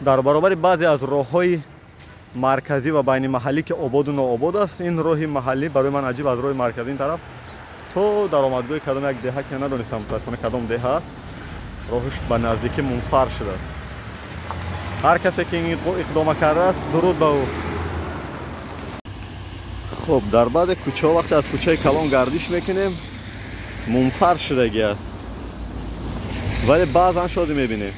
дар баробари баъзе аз роҳҳои марказӣ ва байнимаҳаллӣ ки ободу нообод аст, ин роҳи маҳаллӣ барои ман аҷиб аз роҳи марказӣ ин тараф то даромадгоҳи кадом як деҳа ки надонистам мутаассифона кадом деҳа аст, роҳиш ба наздикӣ мунфар шудааст. ҳар касе ки ин иқдома кардааст, дуруд ба ӯ. хуб, дар баъзе кӯчаҳо вақте аз кӯчаи калон гардиш мекунем, мунфар шудагӣ аст, вале баъзан шодӣ мебинем.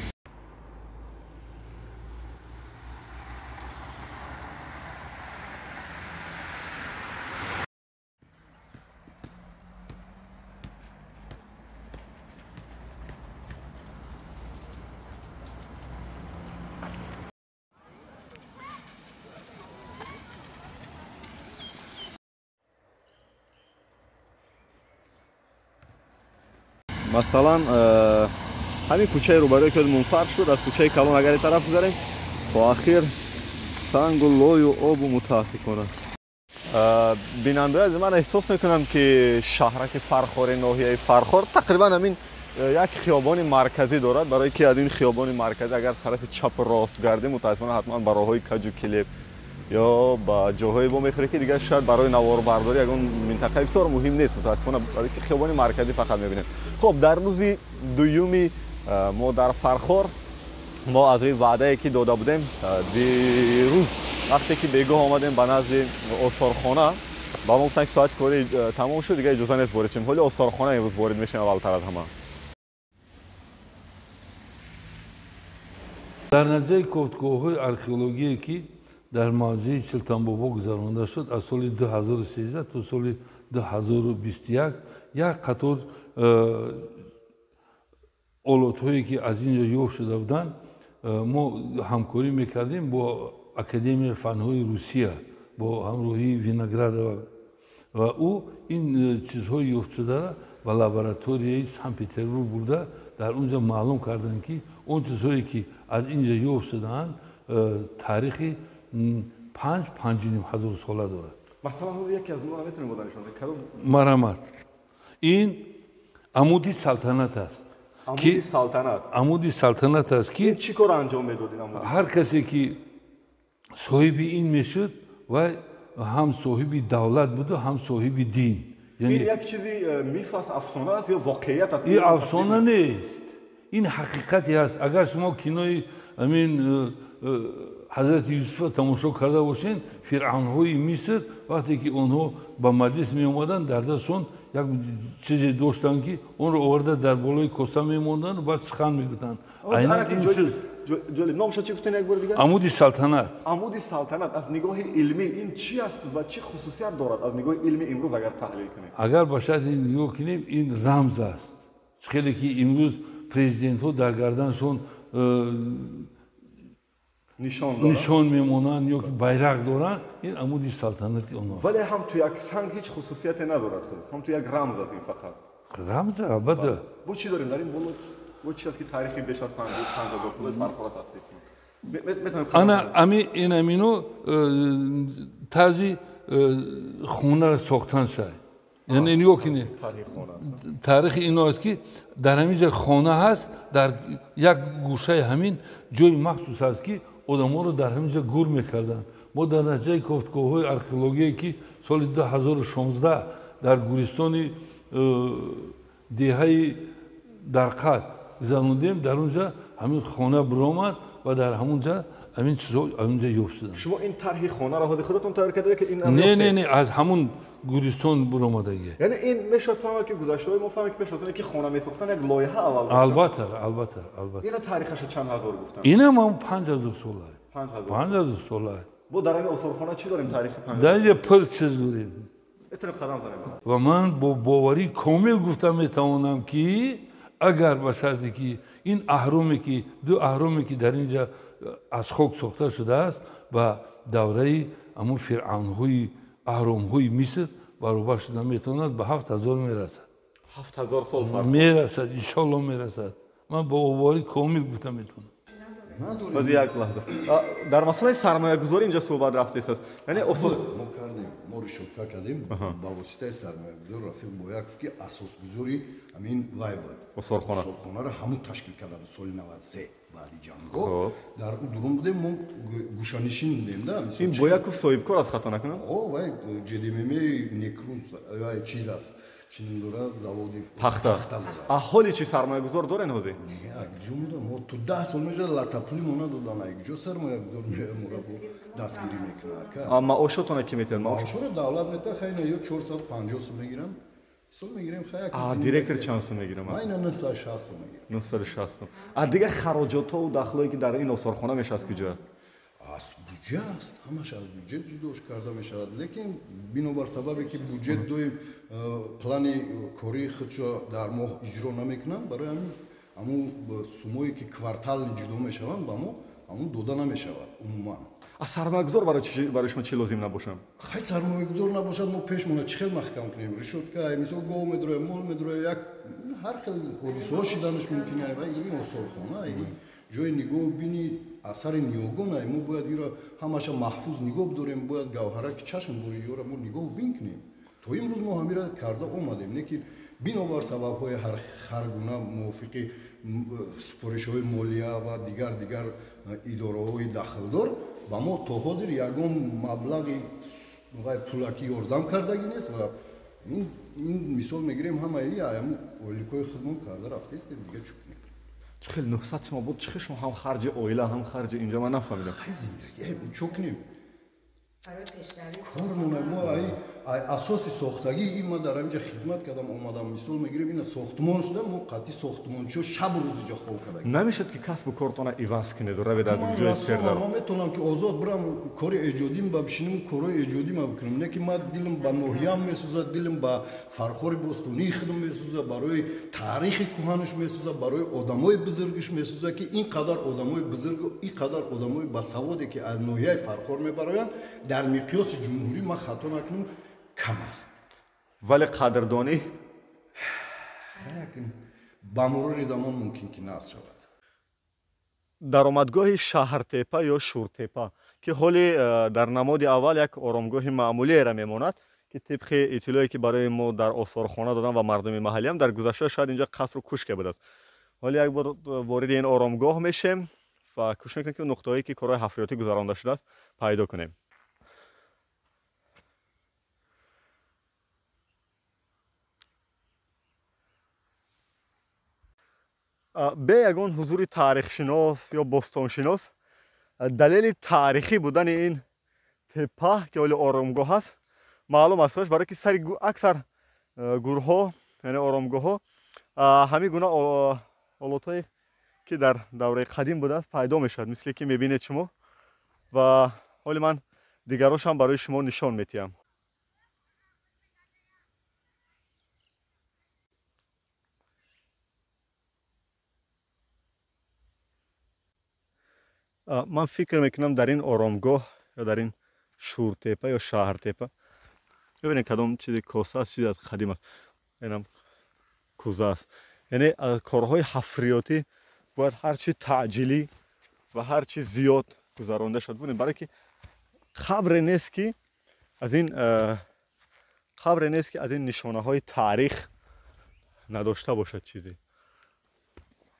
масалан ҳамин кӯчаи рӯбарӯи ки мунфар шуд, аз кӯчаи калон агар ин тараф гузарем, то ахир сангу лою обу мутаассифона. бинандаи аз ман эҳсос мекунам ки шаҳраки Фархори, ноҳияи Фархор тақрибан ҳамин як хиёбони марказӣ дорад, барое ки аз ин хиёбони марказӣ агар тарафи чапу рост гардем, мутаассифона ҳатман ба роҳҳои каҷу килеб ё ба ҷоҳое бо мехӯре ки дигар шояд барои наворбардорӣ ягон минтақаи бисёр муҳим нест, мутаассифона барое ки хиёбони марказӣ фақат мебинем. хуб, дар рӯзи дуюми мо дар Фархор, мо аз рӯи ваъдае ки дода будем, дирӯз вақте ки бегоҳ омадем ба назди осорхона, ба мо гуфтанд ки соати корӣ тамом шуд, дигар иҷоза нест ворид шавем. ҳоли осорхона имрӯз ворид мешавем аввалтар аз ҳама. дар натиҷаи кофтгоҳҳои археологие ки дар мавзеи Чилтанбобо гузаронда шуд, аз соли 2013 то соли 2021 як қатор олотҳое ки аз ин ҷо ёфт шуда буданд, мо ҳамкорӣ мекардем бо Академияи фанҳои Русия, бо ҳамроҳии Виноградова, ва ӯ ин чизҳои ёфтшударо ба лабораторияи Санкт-Петербург бурда дар он ҷо маълум карданд ки он чизҳое ки аз ин ҷо ёфт шудаанд таърихи 5-5.5 ҳазор сола дорад. масалан яке аз онҳо метавонем боданишон кадом? Марҳамат. ин амуди салтанат аст. амуди салтанат. амуди салтанат аст ки чӣ кор анҷом медод ин амуд? ҳар касе ки соҳиби ин мешуд, вай ҳам соҳиби давлат буду, ҳам соҳиби дин. ин як чизи миф аст, афсона аст ё воқеият аст? ин афсона нест, ин ҳақиқате аст. агар шумо кинои амин ҳазрати Юсуфа тамошо карда бошед, фиръавнҳои Миср вақте ки онҳо ба маҷлис меомаданд, дар дастшон як чизе доштанд ки онро оварда дар болои коса мемонданд ва баъд сухан мегӯфтанд. айнак ин чиз номша чӣ гуфтен як бор дигар? амуди салтанат. амуди салтанат аз нигоҳи илмӣ ин чӣ аст ва чӣ хусусият дорад аз нигоҳи илмӣ имрӯз агар таҳлил кунем? агар ба шарти нигоҳ кунем, ин рамз аст. хеле ки имрӯз президентҳо дар гарданшон нишон мемонанд ё ки байрақ доранд, ин амуди салтанати онҳост. вале ҳам ту як санг ҳеҷ хусусияте надорад, ҳам ту як рамз аст ин фақат. рамз албатта. бо чӣ дорем дар ин боло? бо чӣ аст ки таърихи беш аз 50,000 соли Фархора таъсис мекунад? ана ин амино тарзи хонаро сохтан шай. яъне нигоҳ кунед, таърихи ино аст ки дар ҳамин ҷо хона ҳаст, дар як гӯшаи ҳамин ҷои махсус аст ки одамҳоро дар ҳамин ҷо гур мекарданд. мо дар натиҷаи кофтгоҳҳои археологие ки соли 2016 дар гӯристони деҳаи Дарқат гузарондем, дар он ҷо ҳамин хона биромад ва дар ҳамон ҷо ҳамин чизҳо ҳамин ҷо ёфт шуданд. шумо ин тарҳи хонаро ходи худатон тайёр кардед ки ин не аз ҳамон гӯристон биромадагӣ. яъне ин мешавад фаҳмад ки гузаштаҳои мо фаҳмед ки пеш аз оне ки хона месохтан як лоиҳа аввал албатта ина таърихаша чанд ҳазор гуфтанд? инам ҳам 5,000 сола. 5,000 сола. бо дар ҳамин осорхона чӣ дорем таърихи 5,000? дар ҷо пир чиз дорем. метавонем қадам занем. ва ман бо боварӣ комил гуфта метавонам ки агар ба шарте ки ин аҳроме ки ду аҳроме ки дар ин ҷо аз хок сохта шудааст ба давраи амон фиръавнҳои аҳромҳои Миср баробар шуда метавонад ба 7,000 мерасад. 7,000 сол фарқ мерасад, иншоалло мерасад. ман бо боварӣ комил гуфта метавонам. як лаҳза дар масъалаи сармоягузорӣ инҷо суҳбат рафтааст. яъне мо кардем, мо мо решетка кардем ба воситаи сармоягузор рафиқ бояков ки асосгузори ҳамин вай буд сорхонаро ҳамун ташкил кардам соли 93 баъди ҷангҳо дар ӯ дурун будем мо гӯшанишин будем да ин бояков соҳибкор аст хато накунам вай ҷдмми некруз вай чиз аст чин дора заводи пахта аҳоли чи сармоягузор дорен ҳозир ягҷо мудам мо ту 10 сол мешуда латапули мо надодан ягҷо сармоягузор мора бо дастгирӣ мекунад маошотона ки метиҳад маошро давлат мета хайна ё 450 сум мегирам сол мегирем хая директор чанд сум мегирам айна 960 сум мегирам 960 сум дигар хароҷотҳо дахлое ки дар ин осорхона мешавад куҷо аст аз буҷа аст ҳамаш аз буҷет ҷудош карда мешавад лекин бинобар сабабе ки буҷет доим плани кори худшо дар моҳ иҷро намекунам барои ҳамун сумое ки квартални ҷудо мешаванд ба мо ҳамун дода намешавад умуман сармоягузор барои шумо чӣ лозим набошад хай сармоягузор набошад мо пешмона чӣ хел маҳкам кунем решотка мисол гов медроя мол медроя як ҳар хел ҳодисаҳо шиданаш мумкин ин осорхона ҷои нигоҳ бини асари ниёгона мо бояд иро ҳамаша маҳфуз нигоҳ дорем бояд гавҳараки чашм бори ёра мо нигоҳ бин кунем то имрӯз мо ҳамира карда омадем лекин бинобар сабабҳои ҳар гуна мувофиқи супоришҳои молия ва дигар идораҳои дахлдор ба мо то ҳозир ягон маблағи пулакӣ ёрдам кардагӣ нест ва ин мисол мегирем ҳамаи оиликои худмон карда рафтаистем дига чӯ кунем чӣ хел 900 сум буд чӣ хел шумо ҳам харҷи оила ҳам харҷи инҷо ман нафаҳмидам чӯ кунем кормона мо асоси сохтагӣ ин ма дар ҳаминҷа хизмат кардам омадам мисол мегирем ина сохтмон шуда мо қатъи сохтмончиҳо шабу рӯз иҷо хоб кардагӣ намешад ки касбу кортона иваз кунеду равед аз ҷои сердар ма метавонам ки озод бирам кори эҷодим ба бишинам корои эҷодӣ ма бикунам лекин ма дилам ба ноҳиям месӯзад дилам ба фархори бостонии худам месӯзад барои таърихи кӯҳанаш месӯзад барои одамои бузургиш месӯзад ки ин қадар одамои бузургу ин қадар одамои басаводе ки аз ноҳияи фархор мебароянд дар миқёси ҷумҳурӣ ма хато накунам кам аст вале қадрдонӣ ба мурури замон мумкин ки нақс шавад даромадгоҳи шаҳртепа ё шуртепа ки ҳоли дар намоди аввал як оромгоҳи маъмулиеро мемонад ки тибқи иттилое ки барои мо дар осорхона додан ва мардуми маҳаллиам дар гузашта шояд инҷа қасру кушка будааст ҳоли як бор вориди ин оромгоҳ мешем ва кӯшиш мекунем ки нуқтаҳое ки корҳои ҳафриётӣ гузаронда шудааст пайдо кунем бе ягон ҳузури таърихшинос ё бостоншинос далели таърихӣ будани ин теппа ки ҳоли оромгоҳ аст маълум асташ барое ки сари аксар гурҳо яъне оромгоҳҳо ҳамин гуна олотҳое ки дар давраи қадим будааст пайдо мешавад мисли ки мебинед шумо ва ҳоли ман дигарошам барои шумо нишон метиҳам ман фикр мекунам дар ин оромгоҳ ё дар ин шуртепа ё шаҳртепа бибинед кадом чизи коса аст чизе аз қадим аст инам кӯза аст яъне корҳои ҳафриётӣ бояд ҳарчи таъҷилӣ ва ҳарчи зиёд гузаронда шуд бинед барое ки қабре нест ки аз ин нишонаҳои таърих надошта бошад чизе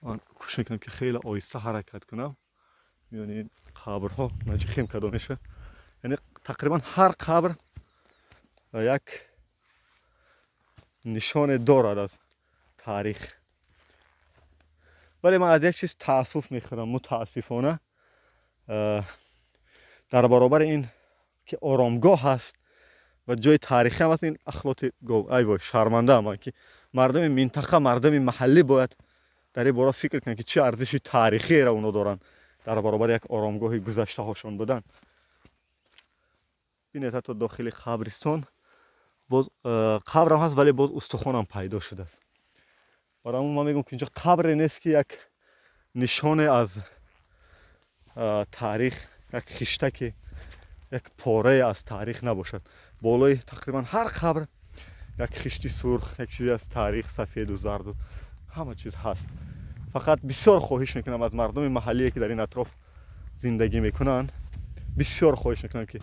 ман кӯшиш мекунам ки хеле оҳиста ҳаракат кунам миёни ин қабрҳо наҷихем кадомеша яъне тақрибан ҳар қабр як нишоне дорад аз таърих вале ман аз як чиз таассуф мехӯрам мутаассифона дар баробари ин ки оромгоҳ аст ва ҷои таърихӣ ҳам аст ин ахлоти гов айвой шармандаам ман ки мардуми минтақа мардуми маҳаллӣ бояд дар ин бора фикр кунанд ки чӣ арзиши таърихиеро оно доранд дар баробари як оромгоҳи гузаштаҳошон будан бинед ҳатто дохили қабристон боз қабрам ҳаст вале боз устухонам пайдо шудааст барои ҳамон ман мегӯям ки инҷо қабре нест ки як нишоне аз таърих як хиштаке як порае аз таърих набошад болои тақрибан ҳар қабр як хишти сурх як чизе аз таърих сафеду зарду ҳама чиз ҳаст фақат бисёр хоҳиш мекунам аз мардуми маҳаллие ки дар ин атроф зиндагӣ мекунанд бисёр хоҳиш мекунам ки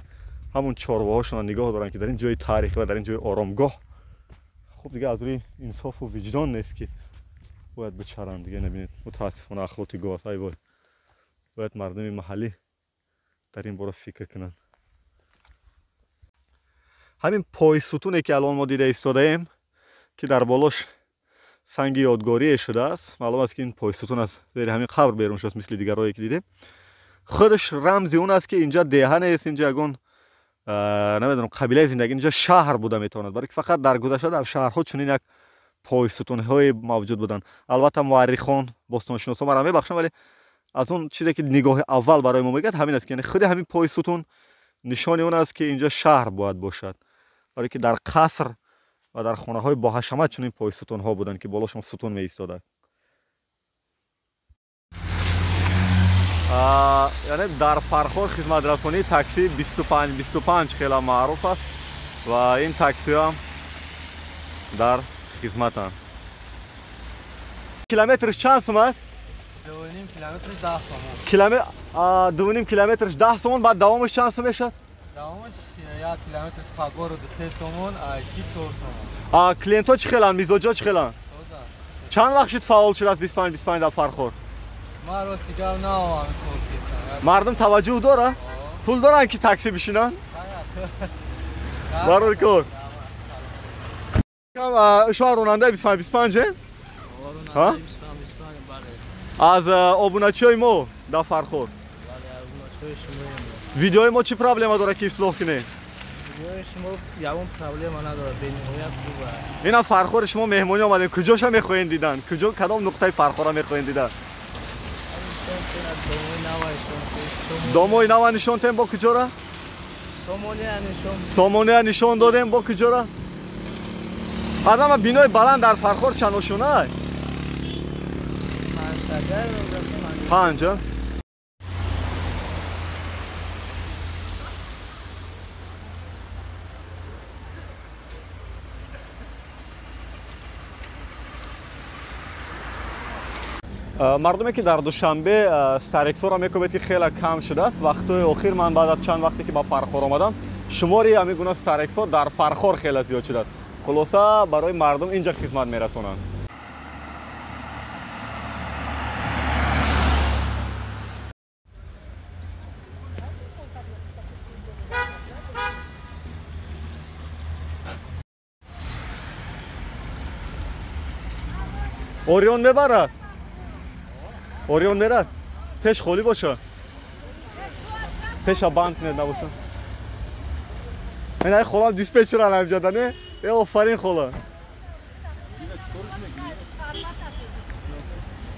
ҳамон чорваҳошона нигоҳ доранд ки дар ин ҷои таърихӣ ва дар ин ҷои оромгоҳ хуб дига аз рӯи инсофу виҷдон нест ки бояд бичаранд. Дига набинед мутаассифона ахлоти гоҳ аст. Ай вой, бояд мардуми маҳаллӣ дар ин бора фикр кунанд. ҳамин пои сутуне ки алон мо дида истодаем ки дар болош санги ёдгорие шудааст. маълум аст ки ин пои сутун аз зери ҳамин қабр берун шудааст, мисли дигарое ки дидем. худаш рамзи он аст ки инҷа деҳа нест, инҷа ягон намедонам қабилаи зиндагӣ, инҷа шаҳр буда метавонад, барои ки фақат дар гузашта дар шаҳрҳо чунин як пои сутунҳое мавҷуд буданд. албатта муаррихон, бостоншиносон мара мебахшанд, вале аз он чизе ки нигоҳи аввал барои мо мегӯяд ҳамин аст ки худи ҳамин пои сутун нишони он аст ки инҷа шаҳр бояд бошад, барои ки дар қаср ва дар хонаҳои боҳашамат чунин пои сутунҳо буданд ки болошон сутун меистоданд. яъне дар Фархор хизматрасонии такси 25 хела маъруф аст ва ин таксиҳоам дар хизматанд. Километриш чанд сум аст? 2,5 километриш 10 сомон. 2,5 километриш 10 сомон, баъд давомиш чанд сум мешад? Давомиш 1 километриш па городу 3 сомон, а 4 сомон. Клиентҳо чӣ хеланд? Мизоҷҳо чӣ хеланд? Чанд вақт шуд фаъол шудааст 25 дар Фархор? Ман рости гап наомам кор кистам. Мардум таваҷҷӯҳ дорад? Пул доранд ки такси бишинанд? Барои кор. Шумо ронандаи 25 ҳа? Аз обуначиҳои мо дар Фархор. Видеои мо чӣ проблема дорад ки ислоҳ кунем? Видеои шумо ягон проблема надорад, бениҳоят хуб аст. Ина Фархори шумо меҳмонӣ омадем, куҷоша мехоҳем дидан? Куҷо кадом нуқтаи Фархора мехоҳем дидан? домои нава нишон тем бо куҷора? Сомония нишон додем бо куҷора? Адама бинои баланд дар Фархор чандошонай? 5 мардуме ки дар душанбе старексора мекубед ки хеле кам шудааст. вақтҳои охир ман баъд аз чанд вақте ки ба Фархор омадам, шумори ҳамин гуна старексор дар Фархор хеле зиёд шудааст. хулоса барои мардум инҷа хизмат мерасонанд. орион мебарад? орион мерад? пеш холӣ боша. пеша банд кунед набоша. ин холам диспетчеран ҳамҷада не? офарин хола.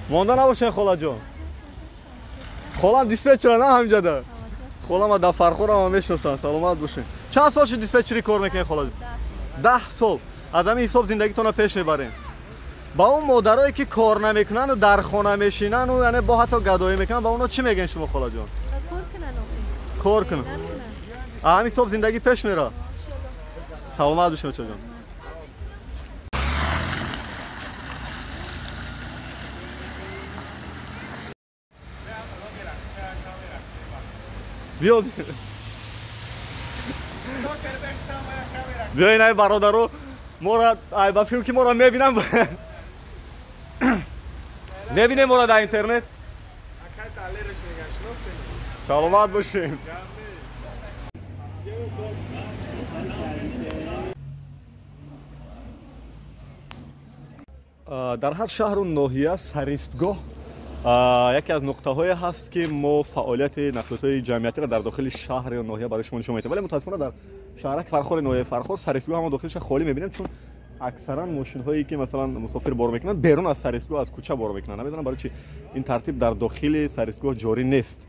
монда набошен холаҷон. холам диспетчеран ҳамҷада. холама дар Фархорам мешиносам. саломат бошед. чанд сол шуд диспетчерӣ кор мекунед холаҷон? 10 сол. аз ҳамин ҳисоб зиндагитона пеш мебарем. ба он модарое ки кор намекунанд дар хона мешинанд яъне бо ҳатто гадоӣ мекунанд, ба онҳо чӣ мегӯен шумо холаҷон? кор кунанд. ҳамин ҳисоб зиндагӣ пеш меравад. саломат бошед очаҷон. биё биёин ай бародаро, мора ай ба филм ки мора мебинам. мебинем мора дар интернет. саломат бошед. дар ҳар шаҳру ноҳия саристгоҳ яке аз нуқтаҳое ҳаст ки мо фаъолияти нақлиётҳои ҷамъиятиро дар дохили шаҳр ё ноҳия барои шумо нишон медиҳем, вале мутаассифона дар шаҳраки Фархори ноҳияи Фархор саристгоҳ ҳама дохилиша холӣ мебинем, чун аксаран мошинҳое ки масалан мусофир бор мекунанд берун аз саристгоҳ аз кӯча бор мекунанд. намедонам барои чи ин тартиб дар дохили саристгоҳ ҷорӣ нест.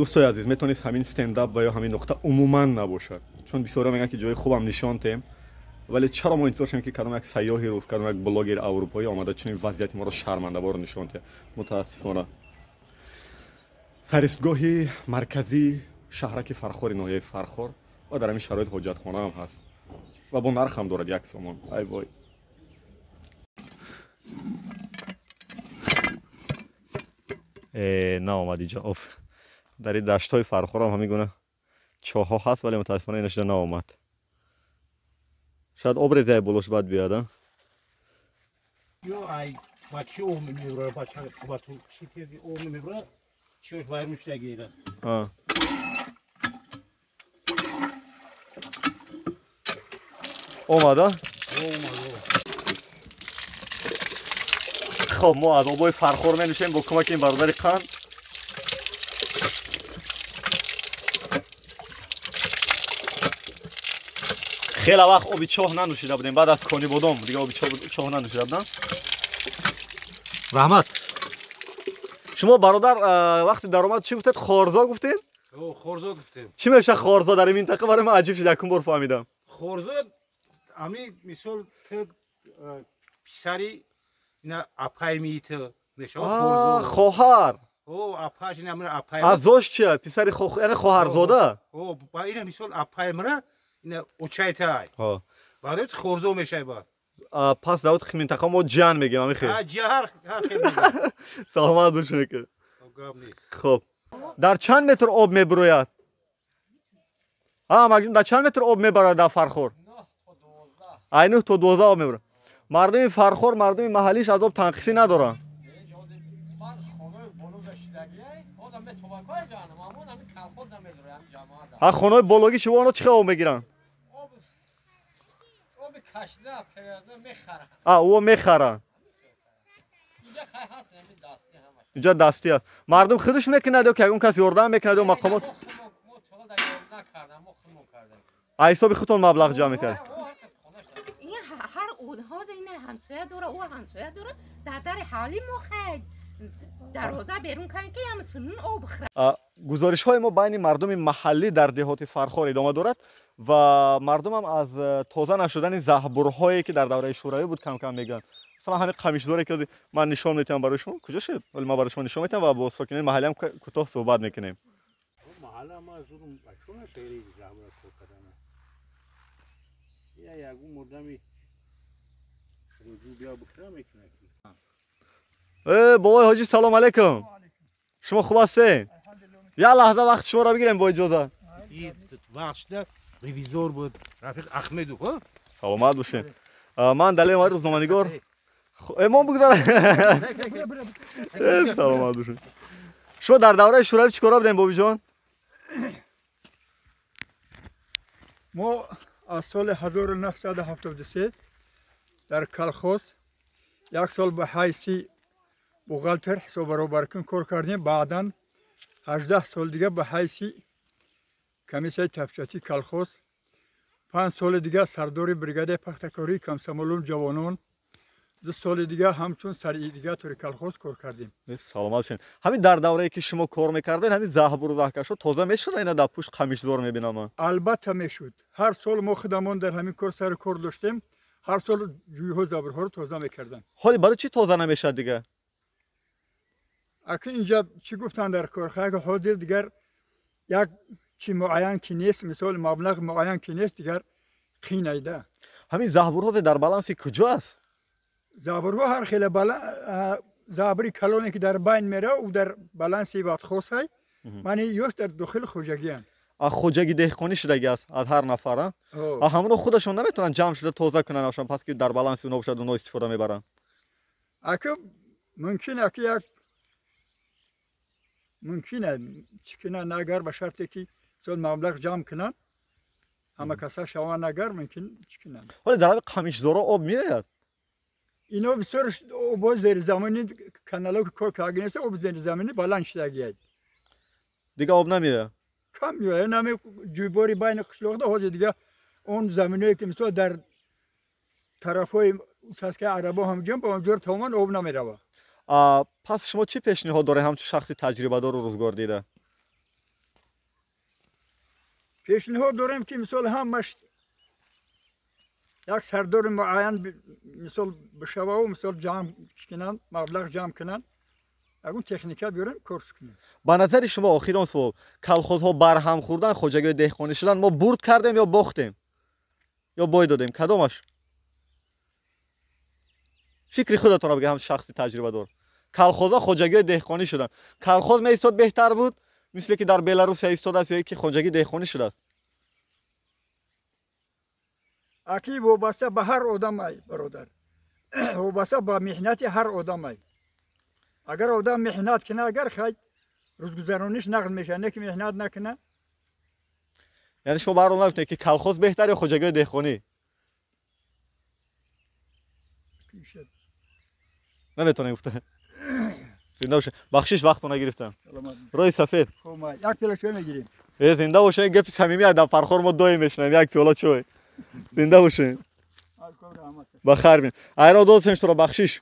дӯстои азиз, метавонист ҳамин стендап ва ё ҳамин нуқта умуман набошад, чун бисёриҳо мегӯянд ки ҷои хубам нишонтем, вале чаро мо интизор шудем ки кадом як сайёҳи рус, кадом як блогери аврупоӣ омада чунин вазъияти моро шармандавор нишонтем. мутаассифона саристгоҳи марказии шаҳраки Фархори ноҳияи Фархор ва дар ҳамин шароит ҳоҷатхонаам ҳаст ва бо нархам дорад 1 сомон. ай вой. наомад инҷа об. Дар ин даштҳои Фархор ҳам ҳамин гуна чоҳҳо ҳаст, вале мутаассифона инаш ҷа наомад. Шояд об резаи болош баъд биёд, а? Ё, ай, ба чӣ об мебурад, ба ту чӣ тези об мебурад, чиёш вайрмуштагида. омад, а? خب ما از آبای فرخور می‌نوشیم با کمک این برادر قند. خیلی وقت آبی چاه ننوشیده بودیم، بعد از کانی بودم دیگه آبی چاه ننوشیده بودم. رحمت شما برادر وقتی در اومد چی گفتید؟ خارزا گفتید؟ خارزا گفتیم. چی میشه خارزا در این منطقه؟ برای من عجیب شد، یکم بار فهمیدم. خارزا امی مثال پسری اینا اپای میته میشه خارزا. خواهر. اپاش اینا من اپای. ازش چیه؟ پسری یعنی خواهرزاده. با اینا مثال اپای من اینا اوچایتای. برای خارزا میشه با. پس داوود خیلی منطقه ما جان میگیم امی خیلی. جهر خیلی. سلامت باشین که. خب در چند متر آب میبروید؟ مگه در چند متر آب میبره در فرخور؟ 9 تا 12 آب میبره. مردم فرخور مردم محلیش از آب تنقیصی ندارن. خانه‌های بالایی چه اونا چه آب میگیرن؟ آب کشته پیاده میخرن. او میخرن. اینجا دستی هست. مردم خودش میکنه یا که اون کسی یاردم میکنه یا مقامات؟ حساب خودتون مبلغ جمع میکنه. هر اونها اینه همسایه داره او همسایه داره در حالی مخید دروازه بیرون کنه که هم سنون آب بخره. گزارش های ما بین مردم محلی در دهات فرخار ادامه دارد و مردم هم از تازه نشدن زهبورهایی که در دوره شوروی بود کم کم میگن. مثلا همین قمیشزاری که من نشون میتونم برای شما کجا شد؟ ولی ما برای شما نشون میتونم و با ساکنین محلی هم کوتاه صحبت میکنیم. محله ما زورم بچونه سری زهبور کو کردن. یا یگو مردمی خروجو بیا بخرا میکنه. بابای حاجی سلام علیکم. شما خوب هستین؟ یه لحظه وقت شما را بگیریم با اجازه. این وقت ریویزور بود رفیق احمدوف. سلامت باشین. من دلیل ما روزنامه‌نگار امام بگذارم. سلامت باشین. شما در دوره شوروی چیکارا بودین بابی جان؟ ما از سال 1973 در کلخوز یک سال به حیث بوغالتر حساب برابرکن کار کردیم. بعداً 18 سال دیگه به حیث کمیسیون تفتیشاتی کلخوز، 5 سال دیگه سردار بریگاد پختکاری کمسمالون جوانان، 2 سال دیگه همچون سرایدگاتور کلخوز کار کردیم. سلامت باشین. همین در دوره‌ای که شما کار میکردین همین زهبور و زهکشو تازه میشد اینا در پشت قمیشزار میبینم من. البته میشد. هر سال ما خودمون در همین کار سر کار داشتیم. هر سال جویها زهبورها رو تازه میکردن. حالا برای چی تازه نمیشد دیگه؟ اکنون اینجا چی گفتن در کارخانه که حاضر دیگر یک چی معین کی نیست، مثال مبلغ معین کی نیست دیگر قین ایده. همین زهبورها در بالانسی کجا است؟ زهبورها هر خیلی زهبوری کلونی که در بین میره او در بالانسی وقت خواسته معنی یوش در داخل خوجگی هست. خوجگی دهقانی شدگی است از هر نفر. همون خودشون نمیتونن جمع شده تازه کنن اشون پس که در بالانسی اونا باشد اونها استفاده میبرن. اگه ممکنه که یک ممکنه چکنن اگر به شرطی که مثلا مبلغ جمع کنن همه کسا شوان اگر ممکن چکنن. ولی در قمیشزارا آب میاد. اینا بسیار آب زیر زمینی کانالا که کار کردن است آب زیر زمینی بالان شدگیه. دیگه آب نمیاد. کم میاد. نمی جویباری بین قشلاق ده حاجی دیگه اون زمینی که مثلا در طرفای چسکه عربا هم جنب اونجور تمام آب نمیره. پس شما چی پیشنهاد داره همچون شخصی تجربه دار و روزگار دیده؟ پیشنهاد دارم که مثال همش یک سردار معین مثال بشوه و مثال جمع کنن مبلغ جمع کنن اون تکنیکا بیارن کورس کنن. با نظر شما آخرین سوال کلخوزها برهم خوردن خوجگی دهقانی شدن ما برد کردیم یا باختیم یا بای دادیم کدامش؟ فکر خودتون رو بگم هم شخصی تجربه دار کالخوزا خوجگی دهقانی شدن. کالخوز میستاد بهتر بود مثل که در بلاروس ایستاده است یا که خوجگی دهقانی شده است. اکی وابسته به هر آدم برادر، وابسته به محنت هر آدم. اگر آدم محنت کنه، اگر خواهد روزگذرانیش نقد میشه، نه که محنت نکنه. یعنی شما برام نگفتید که کالخوز بهتر یا خوجگی دهقانی؟ نمیتونه گفته. زنده باشه. بخشش وقتو نگرفتم. روی سفید. یک پیاله چای میگیریم. زنده باشه. این گپ صمیمی در فرخور ما دوی میشنم. یک پیاله چای. زنده باشه. بخیر بین. ایرا دوستش تو رو بخشش.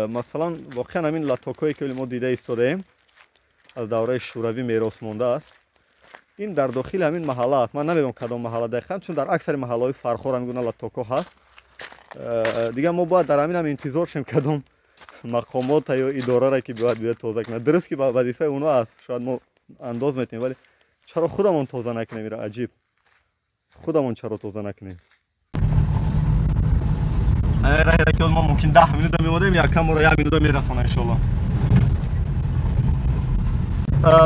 مثلا واقعا همین لاتاکویی که ما دیده ایستادیم از دوره شوروی میراث مونده است. این در داخل همین محله است. من نمیدونم کدام محله دقیقاً، چون در اکثر محله‌های فرخور هم گونه لاتاکو هست. دیگه ما باید در همین هم انتظار شیم کدام مقامات یا اداره را که بیاد توضیح کنه. درست که وظیفه اونا است، شاید ما انداز میتونیم، ولی چرا خودمون توضیح نکنیم؟ میره عجیب. خودمون چرا توضیح نکنیم؟ راه که ما ممکن 10 minut میمونیم، یا کم رو 1 minut میرسونه ان شاء الله.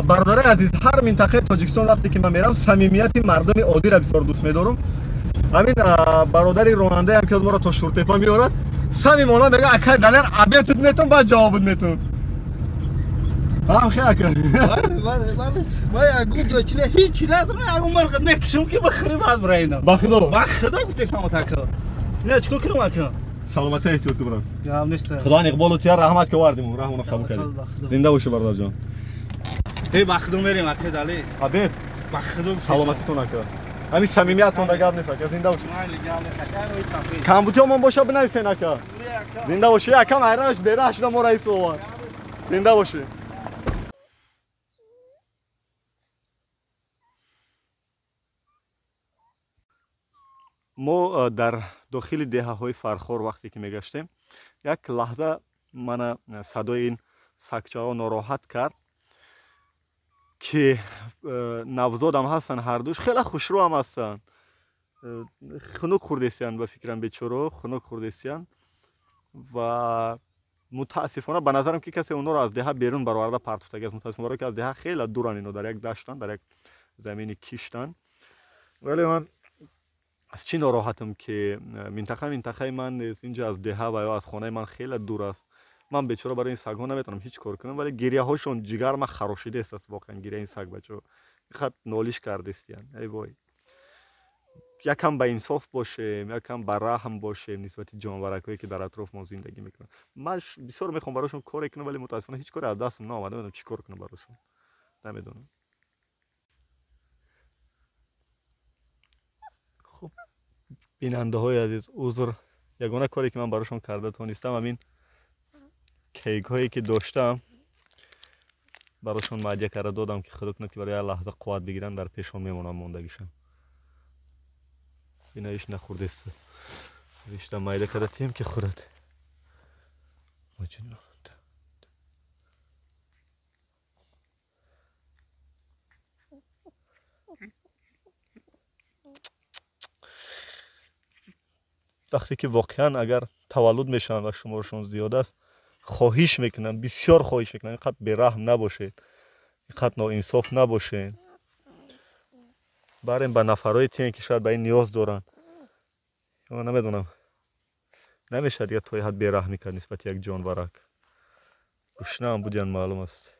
برادر عزیز، هر منطقه تاجیکستان وقتی که من میرم صمیمیت مردم عادی را بسیار دوست می‌دارم. همین برادری راننده هم که ما را تا شورتپا میارد، صمیمانه میگه اکا دلار عبیتت میتون بعد جوابت میتون. هم خیلی بله ما اگه دوچله هیچ ندارم، اگه مرغ نکشم که بخری بعد براینا بخدا گفته سلامت نه چیکار کنم اکا؟ سلامتی احتیاط برام. هم نیست. خدا اقبال و تیار رحمت که وردیم، رحم و نصب کردیم. زنده باشه برادر جان. ای بخدا میریم اکا دلی. عبید بخدا سلامتتون اکا. همین صمیمیتتون دیگه نیست اکا. زنده باشه. کامبوتیامون باشه بنویسین اکا. زنده باشه. اکا ایرانش بیراش ما رئیس اومد. زنده باشه. ما در داخل دهه‌های فرخور وقتی که میگشتیم، یک لحظه من صدای این سگچه‌ها ناراحت کرد که نوزاد هم هستن، هر دوش خیلی خوشرو هم هستن. خنک خورده‌اند به فکرم بیچاره، خنک خورده‌اند و متاسفانه به نظرم که کسی اونا رو از دهه بیرون برآورده پرتوتگی است. متاسفانه که از دهه خیلی دورن، اینا در یک دشتن، در یک زمین کیشتن. ولی من از چی ناراحتم که منطقه من اینجا از دهه و یا از خانه من خیلی دور است. من بیچاره برای این سگ‌ها نمیتونم هیچ کار کنم، ولی گریه هاشون جگر ما خراشیده است. واقعا گریه این سگ بچه‌ها خط نالیش کرده استیان. ای وای، یکم با انصاف باشیم، یکم با رحم باشیم نسبت جانورایی که در اطراف ما زندگی میکنن. من بسیار میخوام براشون کار کنم، ولی متاسفانه هیچ کاری از دستم نمیاد. نمیدونم چی کار کنم براشون، نمیدونم. خب بیننده های عزیز، عذر، یگانه کاری که من براشون کرده تونستم همین کیک هایی که داشتم براشون مادیه کرده دادم که خدا کنه که برای لحظه قوت بگیرن، در پیشون میمونم موندگیشم. اینا ایش نخورده است، ریشتم مایده کرده تیم که خورد. وقتی که واقعا اگر تولد میشن و شمارشون زیاد است، خواهش میکنم، بسیار خواهش میکنم اینقدر بی‌رحم نباشید، اینقدر ناانصاف نباشید. بریم به نفرای تیم که شاید به این نیاز دارن. یا نمیدونم، نمیشه دیگه توی حد بی‌رحمی کرد نسبت یک جانورک. گشنه هم بودین معلوم است،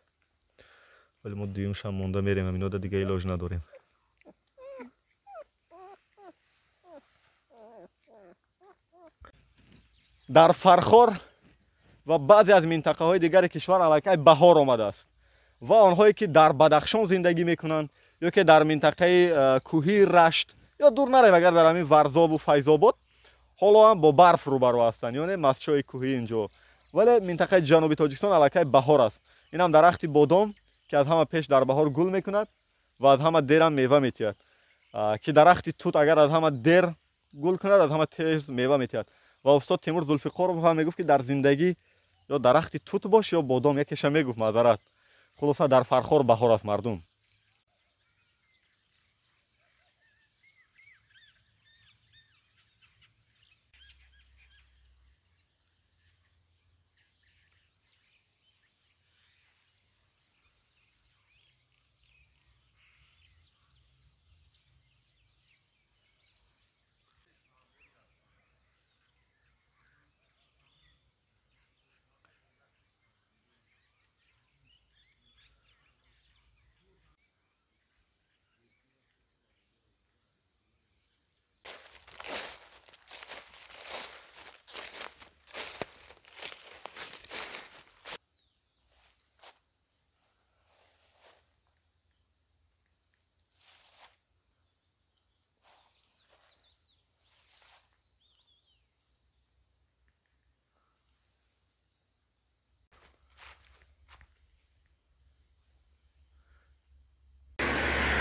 ولی ما دیومش هم مونده میریم، همینو دیگه علاج نداریم. در فرخور و بعضی از منطقه های دیگر کشور علاقه بهار آمده است و آنهایی که در بدخشان زندگی میکنند یا که در منطقه کوهی رشت یا دور نریم اگر در همین ورزاب و فیض‌آباد، حالا هم با برف روبرو هستند، یعنی مسچای کوهی اینجا. ولی منطقه جنوبی تاجیکستان علاقه بهار است. این هم درخت بادام که از همه پیش در بهار گل میکند و از همه دیر هم میوه میتید، که درخت توت اگر از همه دیر گل کند از همه تیز میوه میتید. و استاد تیمور ذوالفقار هم میگفت که در زندگی یا درخت توت باش یا بادام، یکیش میگفت معذرت. خلاصه در فرخور بهار است مردم.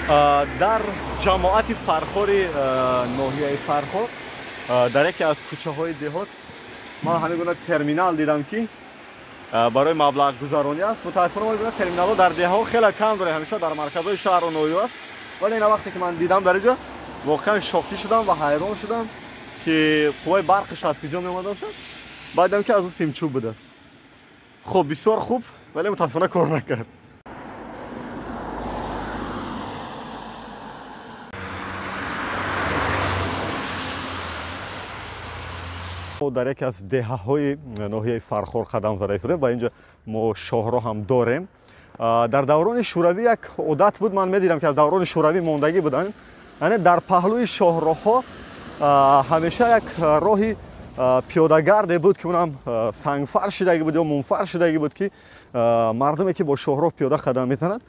дар ҷамоати фархори ноҳияи фархор дар яке аз кӯчаҳои деҳот ман ҳамин гуна терминал дидам ки барои маблағгузаронӣ аст. мутаассифона ман гуна терминалҳо дар деҳаҳо хеле кам дорем, ҳамеша дар марказҳои шаҳру ноҳияҳо аст. вале ина вақте ки ман дидам дар инҷо воқеан шокӣ шудам ва ҳайрон шудам ки қувваи барқиш аз куҷо меомада бошад. баъд дидам ки аз ӯ симчӯб будааст. хуб, бисёр хуб, вале мутаассифона кор накард. дар яке аз деҳаҳои ноҳияи фархор қадам зада истодем ва инҷо мо шоҳро ҳам дорем. дар даврони шӯравӣ як одат буд, ман медидам ки аз даврони шӯравӣ мондагӣ буданд. яъне дар паҳлӯи шоҳроҳҳо ҳамеша як роҳи пиёдагарде буд ки онам сангфарш шидагӣ буд ё мунфарш шидагӣ буд ки мардуме ки бо шоҳроҳ пиёда қадам мезанад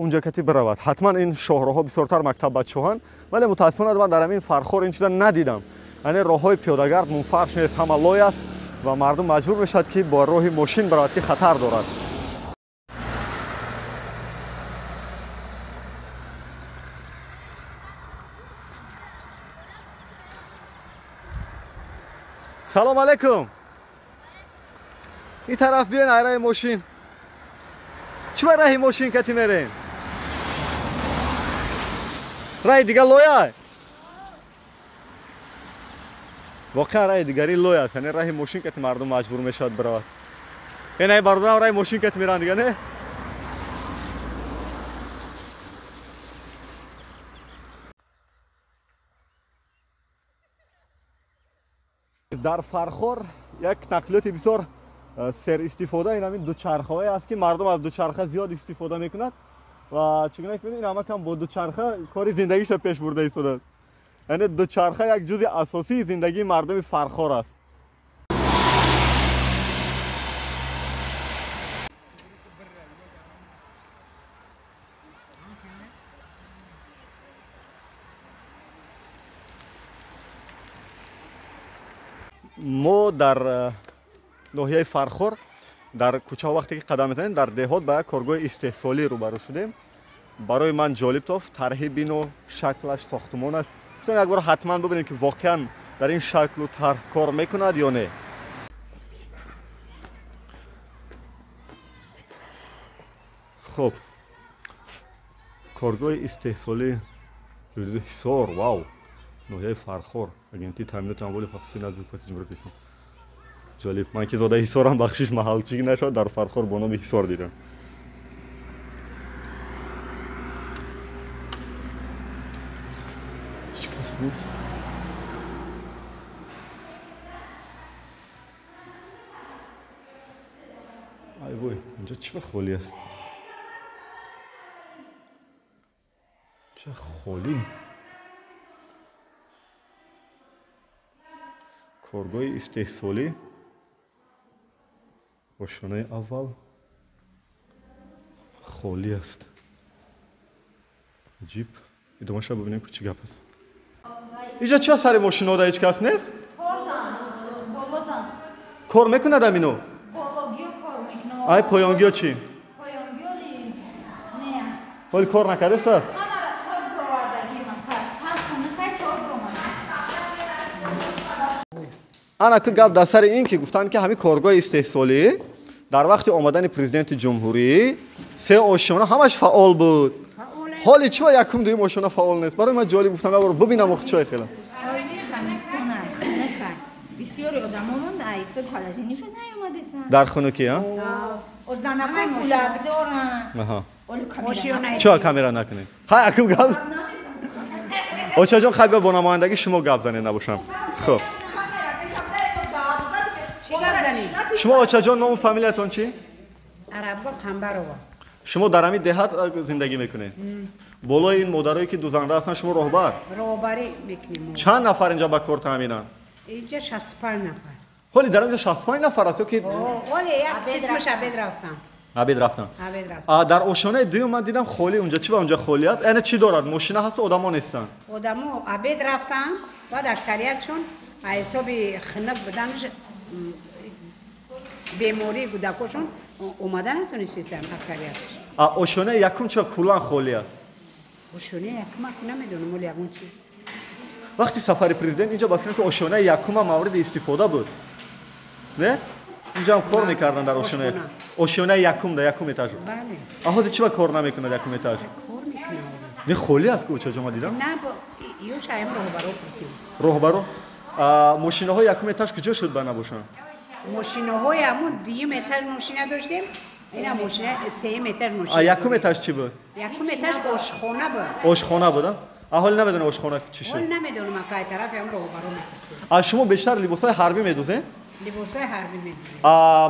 унҷа кати биравад. ҳатман ин шоҳроҳҳо бисёртар мактаббачоҳанд, вале мутаассифона ман дар ҳамин фархор ин чиза надидам. яъне роҳҳои пиёдагард мунфарш нест, ҳама лой аст ва мардум маҷбур мешавад ки бо роҳи мошин биравад ки хатар дорад. салом алейкум. ин тараф биён, ай раҳи мошин. чӣ ба раҳи мошин катӣ мерем? раҳи дигар лояй? воқеан раҳи дигари лой аст, яъне раҳи мошин кати мардум маҷбур мешавад биравад. ин бардорам раҳи мошин кати меран дига не? дар фархор як нақлиёти бисёр серистифода ин ҳамин дучархаҳое аст ки мардум аз дучарха зиёд истифода мекунад ва чӣ гуна ки ин ҳама кам бо дучарха кори зиндагиша пеш бурда истодааст. яъне дучарха як ҷузъи асосии зиндагии мардуми фархор аст. мо дар ноҳияи фархор дар кӯчаҳо вақте ки қадам мезанем дар деҳот ба як коргоҳи истеҳсолӣ рӯбарӯ шудем. барои ман ҷолиб тофт тарҳи бино, шаклаш, сохтумонаш. гуфтам як бор ҳатман бибинем ки воқеан дар ин шаклу тарҳ кор мекунад ё не. хуб, коргоҳи истеҳсолӣ ҳисор, вау, ноҳияи фархор, агентии таъминоти амволи хусусӣ назди ҳукумати ҷумҳурияти ислом. ҷолиб, ман ки зодаи ҳисорам бахшиш маҳалчигӣ нашуд, дар фархор бо номи ҳисор дидам. ҳеҷ кас нест. ай вой, инҷо чӣ ба холӣ аст? ча холӣ. коргоҳи истеҳсолӣ, ошонаи аввал холӣ аст. аҷиб. идомаша бибинем ки чӣ гап аст. инҷа чӣ сари мошинода ҳеҷ кас нест? кор мекунад амино? ай поёнгиё чӣ? ҳоли кор накардасаст? ана ки гап дар сари ин ки гуфтанд ки ҳамин коргоҳи истеҳсолӣ дар вақти омадани президенти ҷумҳурӣ се ошона ҳамаш фаъол буд. ҳоли чӣ ба якум дуюм ошона фаъол нест? барои ман ҷолиб гуфтам ябор бубинам охи чӣ хела. бисёри одамон айсоб ҳалажинишон наёмадасан. дар хунукӣ а? озанакай кулак доранд. чӯ камера накунед? хай акум гап. очаҷон хай ба бо намояндагии шумо гап занед набошам. хуб. шумо очаҷон ному фамилиятон чӣ? арабгул қамбарова. шумо дар ҳамин деҳат зиндагӣ мекунед? болои ин модарое ки дузанда ҳастанд шумо роҳбар? роҳбарӣ мекунем. чанд нафар инҷа ба кор таъминанд? инҷа 65 нафар. ҳоли дар инҷа 65 нафар аст ё ки ҳоли як қисмаш абед рафтам. абед рафтам. абед рафтам. дар ошонаи дуюм ман дидам холӣ, унҷа чӣ ба унҷа холӣ аст? яъне чӣ дорад? мошина ҳасту одамон нестанд? одамо абед рафтан, баъд аксариятшон ҳисоби хинак буданш бемории кӯдакошон омада натонистанд аксариятш. ошонаи якум чӣ кулан холӣ аст? ошоне якумак намедонам вале ягон чиз вақти сафари президент инҷа ба фикрам ки ошонаи якума мавриди истифода буд не инҷам кор мекардан дар ошонаи якум да якум этаж бале аҳози чива кор намекунад якум этаж кор мекунам не холӣ аст ки учаҷома дидам на ё шаям роҳбаро пурсид роҳбаро мошинаҳои якум этаж куҷо шуд ба набошанд мошинаҳои ҳамун дуюм этаж мошина доштем ина мошина сеюм этаж мошина якум этаж чӣ буд якум этаж ошхона буд ошхона буд аҳолӣ намедонад ошхона чӣ шуд ҳол намедонам акай тараф ям роҳбаро мепурсид аз шумо бештар либосҳои ҳарбӣ медӯзед либосҳои ҳарбӣ медӯзем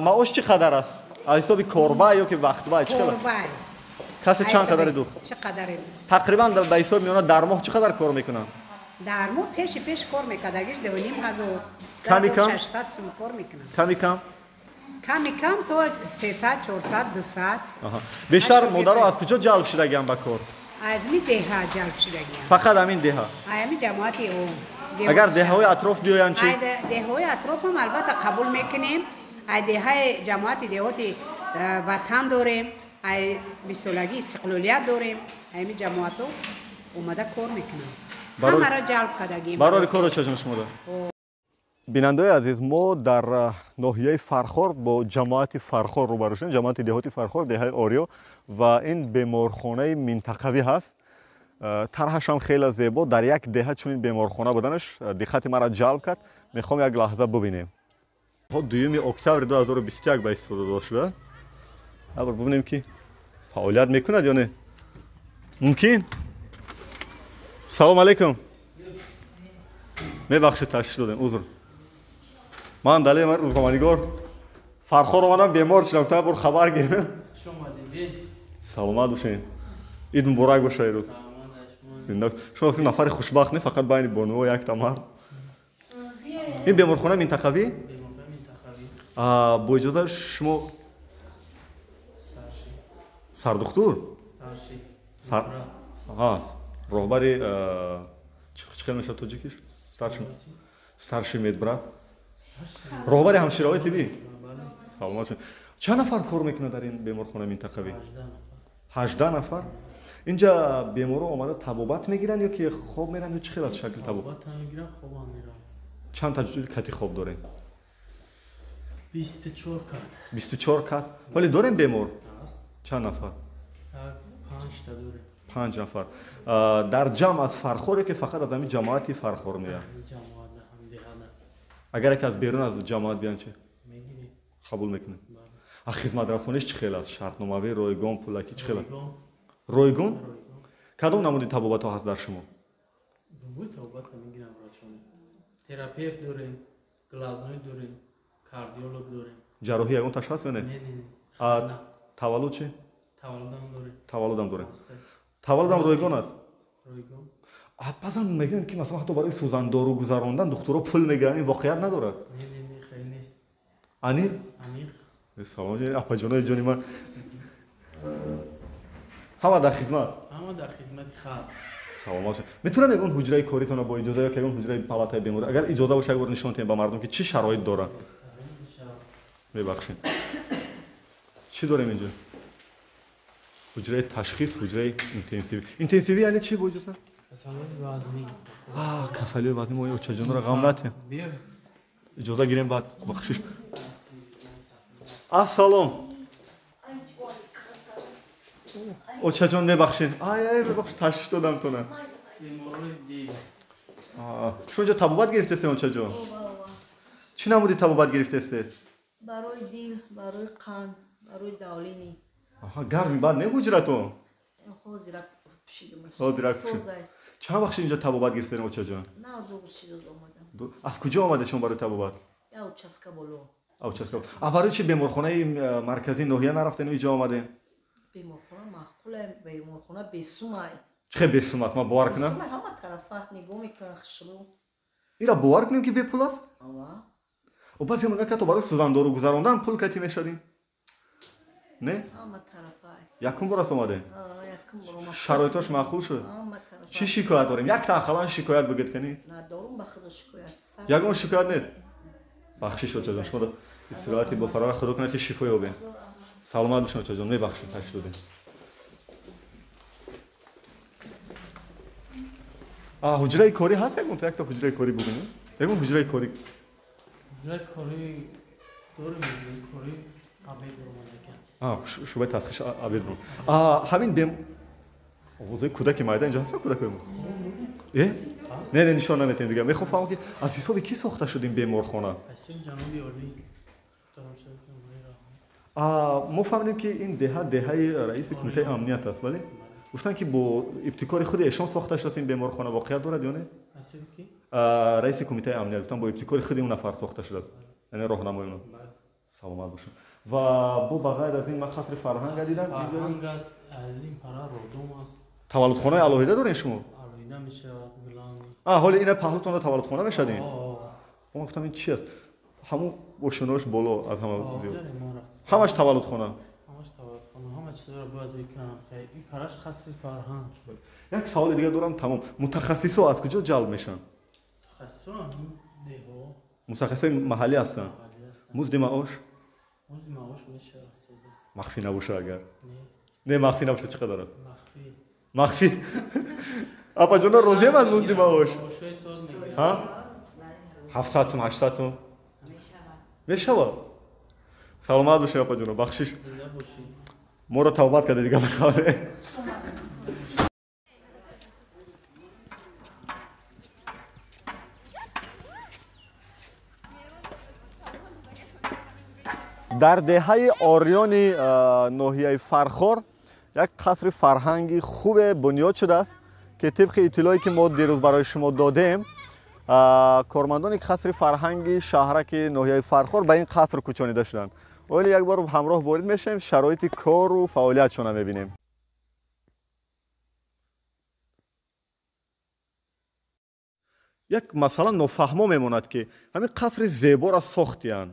маош чӣ қадар аст аз ҳисоби корбай ё ки вақтбай чӣ қадар корбай касе чанд қадаре дӯ чӣ қадаре тақрибан ба ҳисоби миёна дар моҳ чӣ қадар кор мекунанд дар моҳ пеши пеш кор мекардагиш 2500 Ками кам? 2600 сум кор мекунам ками кам ками кам то 300 400 200 бештар модаро аз куҷо ҷалб шудагиам ба кор аз ми деҳа ҷалб шудагиам фақат ҳамин деҳа ами ҷамоати он агар деҳаҳои атроф биёянд чӣ деҳаҳои атрофам албатта қабул мекунем ай деҳаи ҷамоати деҳоти ватан дорем ай бисолагии истиқлолият дорем ами ҷамоато омада кор мекунам ҳамаро ҷалб кардагим барори кор чаҷон шумо дор бинандаои азиз мо дар ноҳияи фархор бо ҷамоати фархор рӯбарӯ шудем ҷамоати деҳоти фархор деҳаи ориё ва ин беморхонаи минтақавӣ ҳаст тарҳашам хеле зебо дар як деҳа чунин беморхона буданаш диққати маро ҷалб кард мехоҳам як лаҳза бубинем 2 октябри 2021 ба истифода дод шуда абр бубинем ки фаъолият мекунад ё не мумкин салом алейкум мебахшед ташриф додем узр ман дале ман рӯзноманигор фархор омадам бемор шудам та бор хабар гирем саломат бошед ид муборак боша ирӯз шумо фикр нафари хушбахт не фақат байни бонуо як тамар ин беморхона минтақавӣ бо иҷоза шумо сардухтур роҳбари чӣ хел мешавад тоҷикиш старший медбрат роҳбари ҳамширавои тиббӣ саломат шуд чанд нафар кор мекунад дар ин беморхона минтақавӣ 18 нафар инҷа беморо омада табобат мегиранд ё ки хоб меранд ё чӣ хел аст шакли табобат чанд кати хоб дорем 24 кат вале дорем бемор чанд нафар 5 нафар дар ҷамъ аз фархор ё ки фақат аз ҳамин ҷамоати фархор меяд агар яке аз берун аз ҷамоат биёянд чи қабул мекунем аз хизматрасониш чӣ хел аст шартномавӣ ройгон пулакӣ чӣ хел аст ройгон кадом намуди табобатҳо ҳаст дар шумо терапевт дорем глазной дорем кардиолог дорем ҷарроҳӣ ягон таш ҳаст ё не таваллуд чи таваллудам дорем таваллудам ройгон аст баъзан мегӯянд ки масалан ҳатто барои сӯзандору гузарондан духтуро пул мегиранд ин воқеият надорад аниқ салом апаҷонои ҷони ман ҳама дар хизмат хизмати халқ саломат шуд метавонам ягон ҳуҷраи коритона бо иҷоза ёки ягон ҳуҷраи палатаи бемор агар иҷоза боша ягон нишон диҳем ба мардум ки чӣ шароит дорад мебахшед чӣ дорем инҷо ҳуҷраи ташхис ҳуҷраи интенсивӣ яъне чӣ бо иҷоза касалиҳои вазнӣ мо очаҷонро ғам натем иҷоза гирем баъд бахшиш ассалом очаҷон мебахшед мебахшед ташвиш додам тона шумо инҷо табобат гирифтесед очаҷон чӣ намуди табобат гирифтесед барои дил барои қан барои давлени гарми баъд не ҳуҷратон ҳозирак пушидам чанд вақт инҷо табобат гирифтед очаҷон аз куҷо омадед шумо барои табобат участка боло барои чи беморхонаи марказии ноҳия нарафтед иҷо омадед беморхона маъқуле беморхона бесумай чӣ хел бесум аст ман бовар кунам ҳама тарафа нигоҳ мекунам хушрӯ ира бовар кунем ки бепул аст баъз ямона ки ҳатто барои сӯзандору гузарондан пул катӣ мешавем не якум бор аст омадем шароитош маъқул шуд чӣ шикоят дорем як таақалан шикоят бигӯед канӣ ягон шикоят нест бахшиш очаҷон шумо истироҳати бо фароғат худо кунад ки шифо ёбем саломат бошед очаҷон мебахшед ташриф додем ҳуҷраи корӣ ҳаст ягонта якта ҳуҷраи корӣ бубинем ягон ҳуҷраи корӣ ҳуҷраи корӣ дорем корӣ абед омадакен шӯъбаи тасхиш абед бу ҳамин бем овозаи кӯдаки майда инҷо ҳаст кӯдак не нишон наметем дига мехоҳам фаҳмам ки аз ҳисоби кӣ сохта шуд ин беморхона ҷаноби олӣ мо фаҳмидем ки ин деҳаи раиси кумитаи амният аст бале гуфтанд ки бо ибтикори худи эшон сохта шудааст ин беморхона воқеият дорад ё не раиси кумитаи амният гуфтанд бо ибтикори худи он нафар сохта шудааст яъне роҳнамои он саломат бошад ва бо ба ғайр аз ин ман қасри фарҳанг дидам таваллудхонаи алоҳида дорем шумо ҳоли ина паҳлутонда таваллудхона мешавад ин ман гуфтам ин чи аст ҳамун ошинош боло аз ҳама зиёд ҳамаш таваллудхона як саволи дига дорам тамом мутахассисо аз куҷо ҷалб мешаванд мутахассисои маҳаллӣ ҳастанд музди маош махфӣ набоша агар не махфӣ набоша чӣ қадар аст махфӣ апаҷона розиам аз музди маош 700 сум 800 сум мешавад саломат бошед апаҷона бахшиш моро тавбат карда дига мехаве дар деҳаи орёни ноҳияи фархор як қасри фарҳанги хубе бунёд шудааст ки тибқи иттилоое ки мо дирӯз барои шумо додем кормандони қасри фарҳанги шаҳраки ноҳияи фархор ба ин қаср кӯчонида шуданд оили як бор ҳамроҳ ворид мешавем шароити кору фаъолиятшона мебинем як масъала нофаҳмо мемонад ки ҳамин қасри зеборо сохтиянд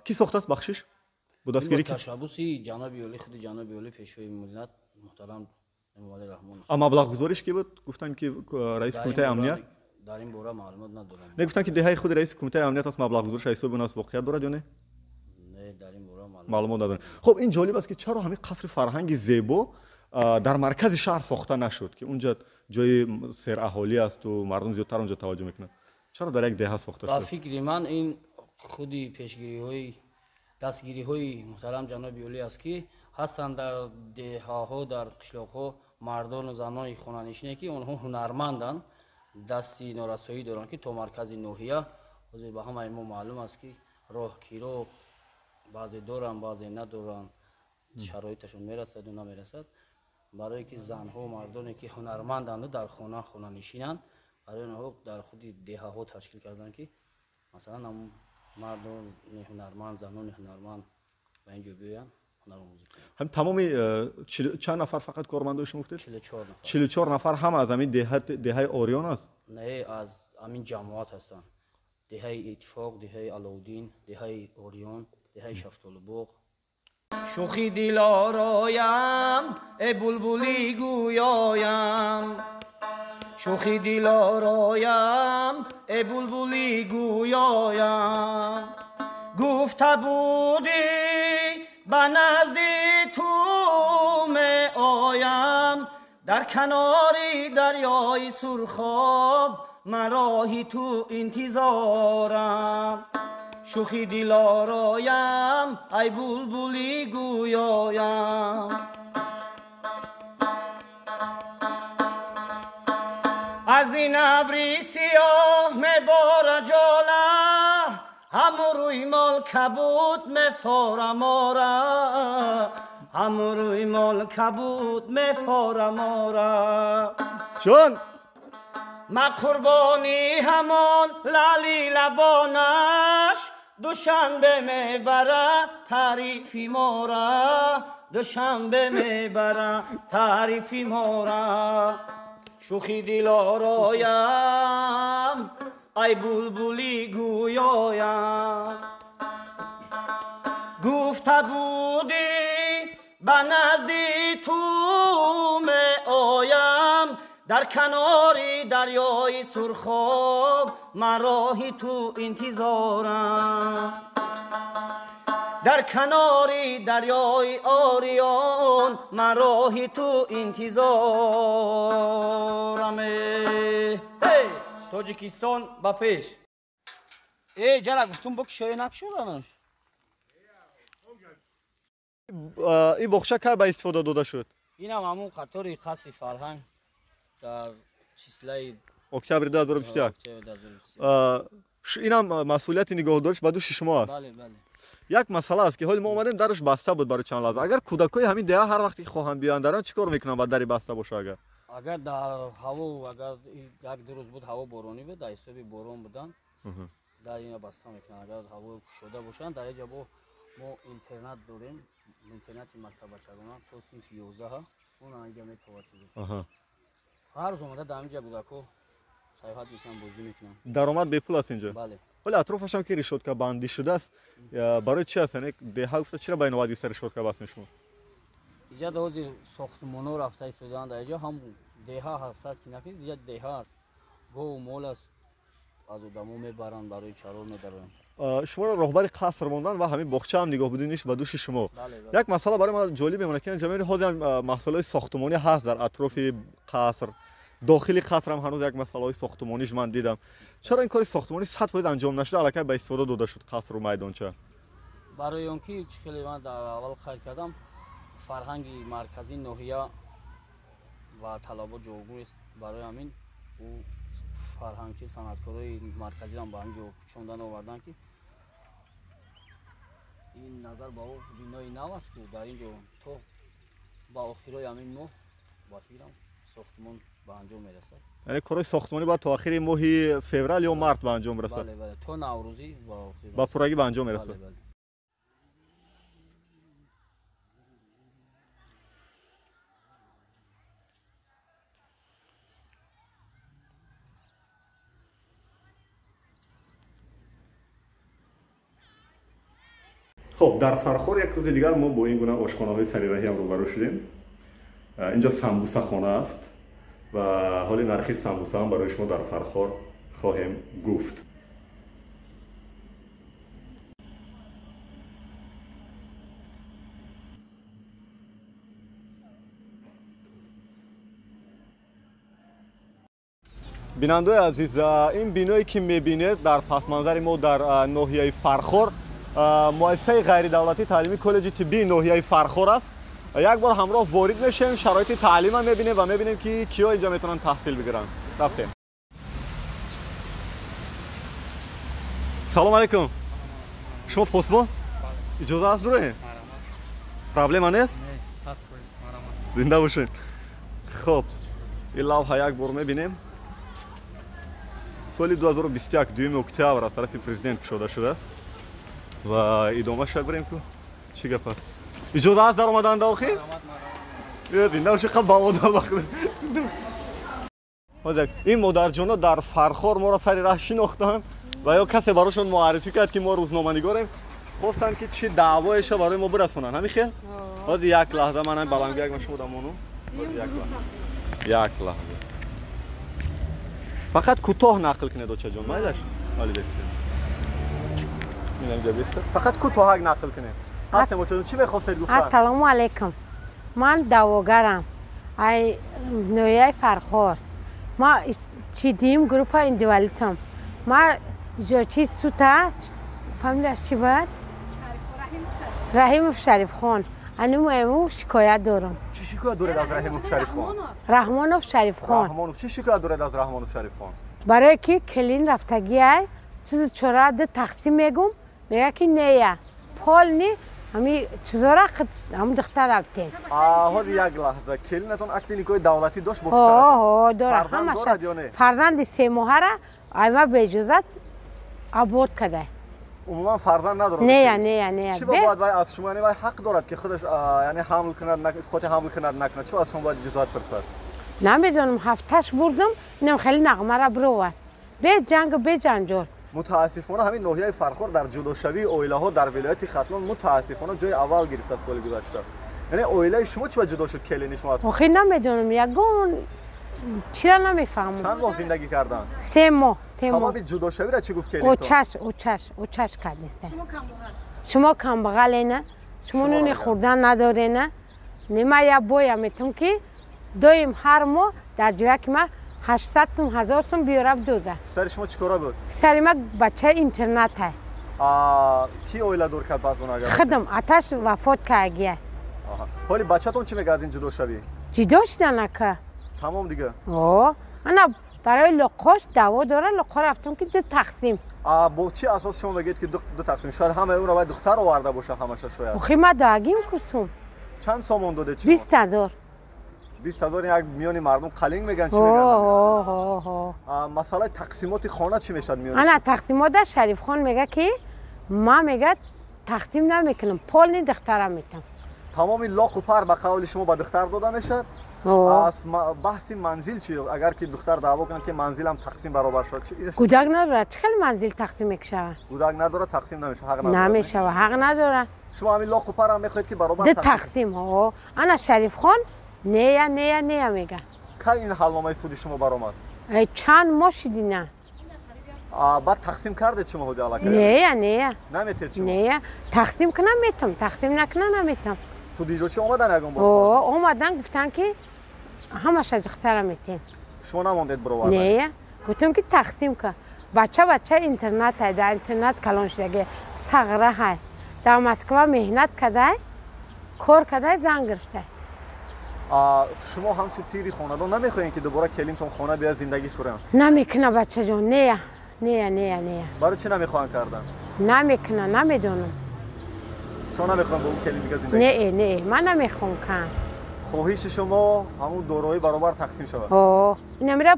ки сохтааст бахшиш бо дастгирӣ ташаббуси ҷаноби олӣ худи ҷаноби олӣ пешвои миллат муҳтарам эмомали раҳмон маблағгузориш ки буд гуфтанд ки раиси кумитаи амният дар ин бора маълумот надорам не гуфтанд ки деҳаи худи раиси кумитаи амният аст маблағгузориш ҳисоби он аст воқеият дорад ё не дар ин бора маълумот надорем хуб ин ҷолиб аст ки чаро ҳамин қасри фарҳанги зебо дар маркази шаҳр сохта нашуд ки унҷа ҷои сераҳолӣ асту мардум зиёдтар онҷа таваҷҷӯҳ мекунанд чаро дар як деҳа сохта шуд ба фикри ман ин худи пешгириҳои дастгириҳои муҳтарам ҷаноби олӣ аст ки ҳастанд дар деҳаҳо дар қишлоқҳо мардону занони хонанишине ки онҳо ҳунарманданд дасти норасоӣ доранд ки то маркази ноҳия ҳозир ба ҳамаи мо маълум аст ки роҳгиро баъзе доранд баъзе надоранд шароиташон мерасаду намерасад барое ки занҳо мардоне ки ҳунарманданду дар хона хонанишинанд барои онҳо дар худи деҳаҳо ташкил карданд ки масалан ҳамун мардони ҳунарманд занони ҳунарманд ба ин ҷо биёянд ҳунаромӯзӣ кунанд тамоми чанд нафар фақат кормандои шумо гуфтед 44 нафар ҳама аз ҳамин деҳаи ориён аст не аз ҳамин ҷамоат ҳастанд деҳаи иттифоқ деҳаи аловдин деҳаи ориён деҳаи шафтолубоғ шухи дилороям э булбули гӯёям шухи дилороям э булбули гӯёям гуфта будӣ ба назди ту меоям дар канори дарёи сурхоб ман роҳи ту интизорам шухи дилороям ай булбули гӯёям аз ин абри сиёҳ мебора ҷола ҳаму рӯи мол кабуд мефорамора ҳаму рӯи мол кабуд мефорамора чун ма қурбони ҳамон лали лабонаш душанбе мебарад таърифи мора душанбе мебарад таърифи мора шухи дилороям ай булбули гӯёям гуфта будӣ ба назди ту меоям дар канори дарёи сурхоб ман роҳи ту интизорам در کناری دریای آریان من راهی تو انتظارمه تاجیکستان با پیش ای جرا گفتم با کشای نکشودنش این بخشه که به استفاده داده شد این هم همون قطار قصر فرهنگ در چیسلای اکتبر 2021 این هم مسئولیت نگهداریش به دوش شما است. بله بله. یک مسئله است که حال ما اومدیم درش بسته بود برای چند لحظه. اگر کودکای همین ده هر وقتی خواهند بیان دران چیکار میکنن با در بسته باشه اگر در هوا اگر یک دو روز بود هوا بارانی بود در حساب باران بودن در اینا بسته میکنن اگر هوا شده باشن در اینجا ما اینترنت داریم اینترنت مکتب بچگانه تو صنف 11 اون انجام میتونه هر روز اومده در اینجا کودکو سیاحت میکنن بازی میکنن درآمد به پول است اینجا بله ولی اطرافش هم که ریشوتکا بندی شده است برای چی است یعنی ده گفته چرا بین وادی سر ریشوتکا بس میشون اینجا دوزی ساختمانو رفته ایستادن در اینجا هم ده هست که نکنید اینجا ده هست گو مول است از دمو میبرن برای چرور میدارن شما را راهبر قصر موندن و همین باغچه هم نگاه بودینش به دوش شما یک مسئله برای ما جالب میمونه که جمعی حاضر مسائل ساختمانی هست در اطراف قصر داخلی قصر هم هنوز یک مسئله ساختمانیش من دیدم چرا این کار ساختمانی 100% انجام نشده الکی به استفاده داده شد قصر و میدانچه برای اون که چخیلی من در اول خیر کردم فرهنگی مرکزی ناحیه و طلبه جوگو است برای همین او فرهنگی صنعتکارای مرکزی هم با اینجا چوندن آوردن که این نظر با او بینای نو است که در اینجا تو با آخرای همین ماه واسیرم ساختمان به انجام میرسه یعنی کارهای ساختمانی باید تا آخر ماه فوریه یا مارس به انجام برسه بله بله تا نوروزی با پورگی به انجام میرسه بله بله. خب در فرخور یک روز دیگر ما با این گونه آشخانه‌های سریرهی هم روبرو شدیم. اینجا سمبوسه خانه است و حال نرخ سمبوسه هم برای شما در فرخور خواهیم گفت. بیننده عزیز این بینایی که میبینید در پس منظر ما در ناحیه فرخور مؤسسه غیر دولتی تعلیمی کالج طبی ناحیه فرخور است. یک بار همراه وارد میشیم شرایط تعلیم هم میبینیم و میبینیم که کیا اینجا میتونن تحصیل بگیرن. رفتیم. سلام علیکم. شما پاسبان؟ اجازه است دوره؟ پرابلم نیست؟ نه، زنده باشین. خب این لوحه یک بار میبینیم. سال 2021 دوم اکتبر از طرف پرزیدنت کشوده شده است و ادامه شد بریم که چی گپ است؟ اجازه است در اومدن داخل؟ زنده باشی خب باودا بخله. این مادرجانا در فرخور ما را سر راه شناختن و یا کسی براشون معرفی کرد که ما روزنامه‌نگاریم خواستن که چی دعوایش برای ما برسونن. همین خیل؟ باز یک لحظه من بلنگی یک مشو بودم اونو. یک لحظه. فقط کوتاه نقل کنید دوچه جان مایلش حالی دسته اینم جا فقط کوتاه نقل کنید هستم دوچه چی بخواستید گفتن السلام علیکم من دواگرم ای نویه فرخور ما چیدیم گروپ اندوالیتم ما جو چی سوتا فامیلیش چی بود رحیم شریف خان انو شکایت دارم چی شکایت دارید از رحیم شریف خان رحمانوف شریف خان رحمانوف چی شکایت دارید از رحمانوف شریف خان برای که کلین رفتگی ای چیز چرا ده تقسیم میگم میگه که نه پول نی همی چیزا را هم دختر اکتین آها یک لحظه کلینتون اکتینیکای دولتی داشت با آه داره همش فرزند 3 ماه را ایما به اجازت ابورت کرده عموما فرزند نداره نه چی باید وای از شما یعنی وای حق دارد که خودش یعنی حمل کند خودش حمل کند نکنه چه از شما باید اجازه پرسد نمیدونم هفتهش بردم اینم خیلی نغمه را بروه به جنگ به جنجال متاسفانه همین ناحیه فرخور در جداشوی اویله ها در ولایت ختلان متاسفانه جای اول گرفته سال گذشته یعنی اویله شما چه جدا شد کلینی شما آخه نمیدونم یگون چرا نمیفهمم چند ماه زندگی کردن 3 ماه سبب جداشوی را چی گفت کلینتون او چش کردیسته شما کمبغلینه شما نون خوردن ندارینه نیمه یا بایا میتونم که دویم هر ماه در جویا که ما 800 سوم 1000 سوم بیارم دوده. سر شما چیکارا بود؟ سر ما بچه اینترنت های. کی اویلا دور کرد باز اون اگر؟ خودم آتش وفات کردیه. حالی بچه‌تون چی میگه از این جدا شوی؟ جدا شدن که. تمام دیگه. انا برای لقاش دعوا داره لقا رفتم که دو تقسیم. با چی اساس شما بگید که دو تقسیم؟ شاید همه اون رو باید دختر آورده باشه همش شاید. خیلی ما داگیم کسوم. چند سامان داده چی؟ 20000. 20000 یک میانی مردم قلنگ میگن چی میگن؟ مسئله تقسیمات خانه چی میشد میانی؟ انا تقسیمات شریف خان میگه که ما میگه تقسیم نمیکنم پول دخترم میتم. تمامی لاق و پر به قول شما به دختر داده میشد؟ از بحث منزل چی؟ اگر که دختر دعوا کنه که منزلم تقسیم برابر شد چی؟ کودک نداره چخیل منزل تقسیم میشه؟ کودک نداره تقسیم نمیشه حق نداره. نمیشه حق نداره. شما همین لاق و پر هم میخواید که برابر تقسیم ها. انا شریف خان نه میگه. کی این حلنامه سودی شما برآمد؟ چند ماه شدی نه. بعد تقسیم کردید شما حاجی علاقه؟ نه نمیتید شما؟ نه تقسیم کنم میتم تقسیم نکنم نمیتم. سودی رو چی اومدن اگه اومدن گفتن که همش دخترم میتیم. شما نموندید برو نه گفتم که تقسیم کن. بچه اینترنت های در اینترنت کلان شده صغره های در مسکو مهنت کرده کار کرده زنگ گرفته. شما همچون تیری خاندان نمیخواین که دوباره کلینتون خانه بیا زندگی کنن؟ نمیکنه بچه جان نه برای چی نمیخوان کردن؟ نمیکنه نمیدونم. شما نمیخوان با اون کلین دیگه زندگی؟ نه من نمیخوام کن. خواهش شما همون دورایی برابر تقسیم شود. این میره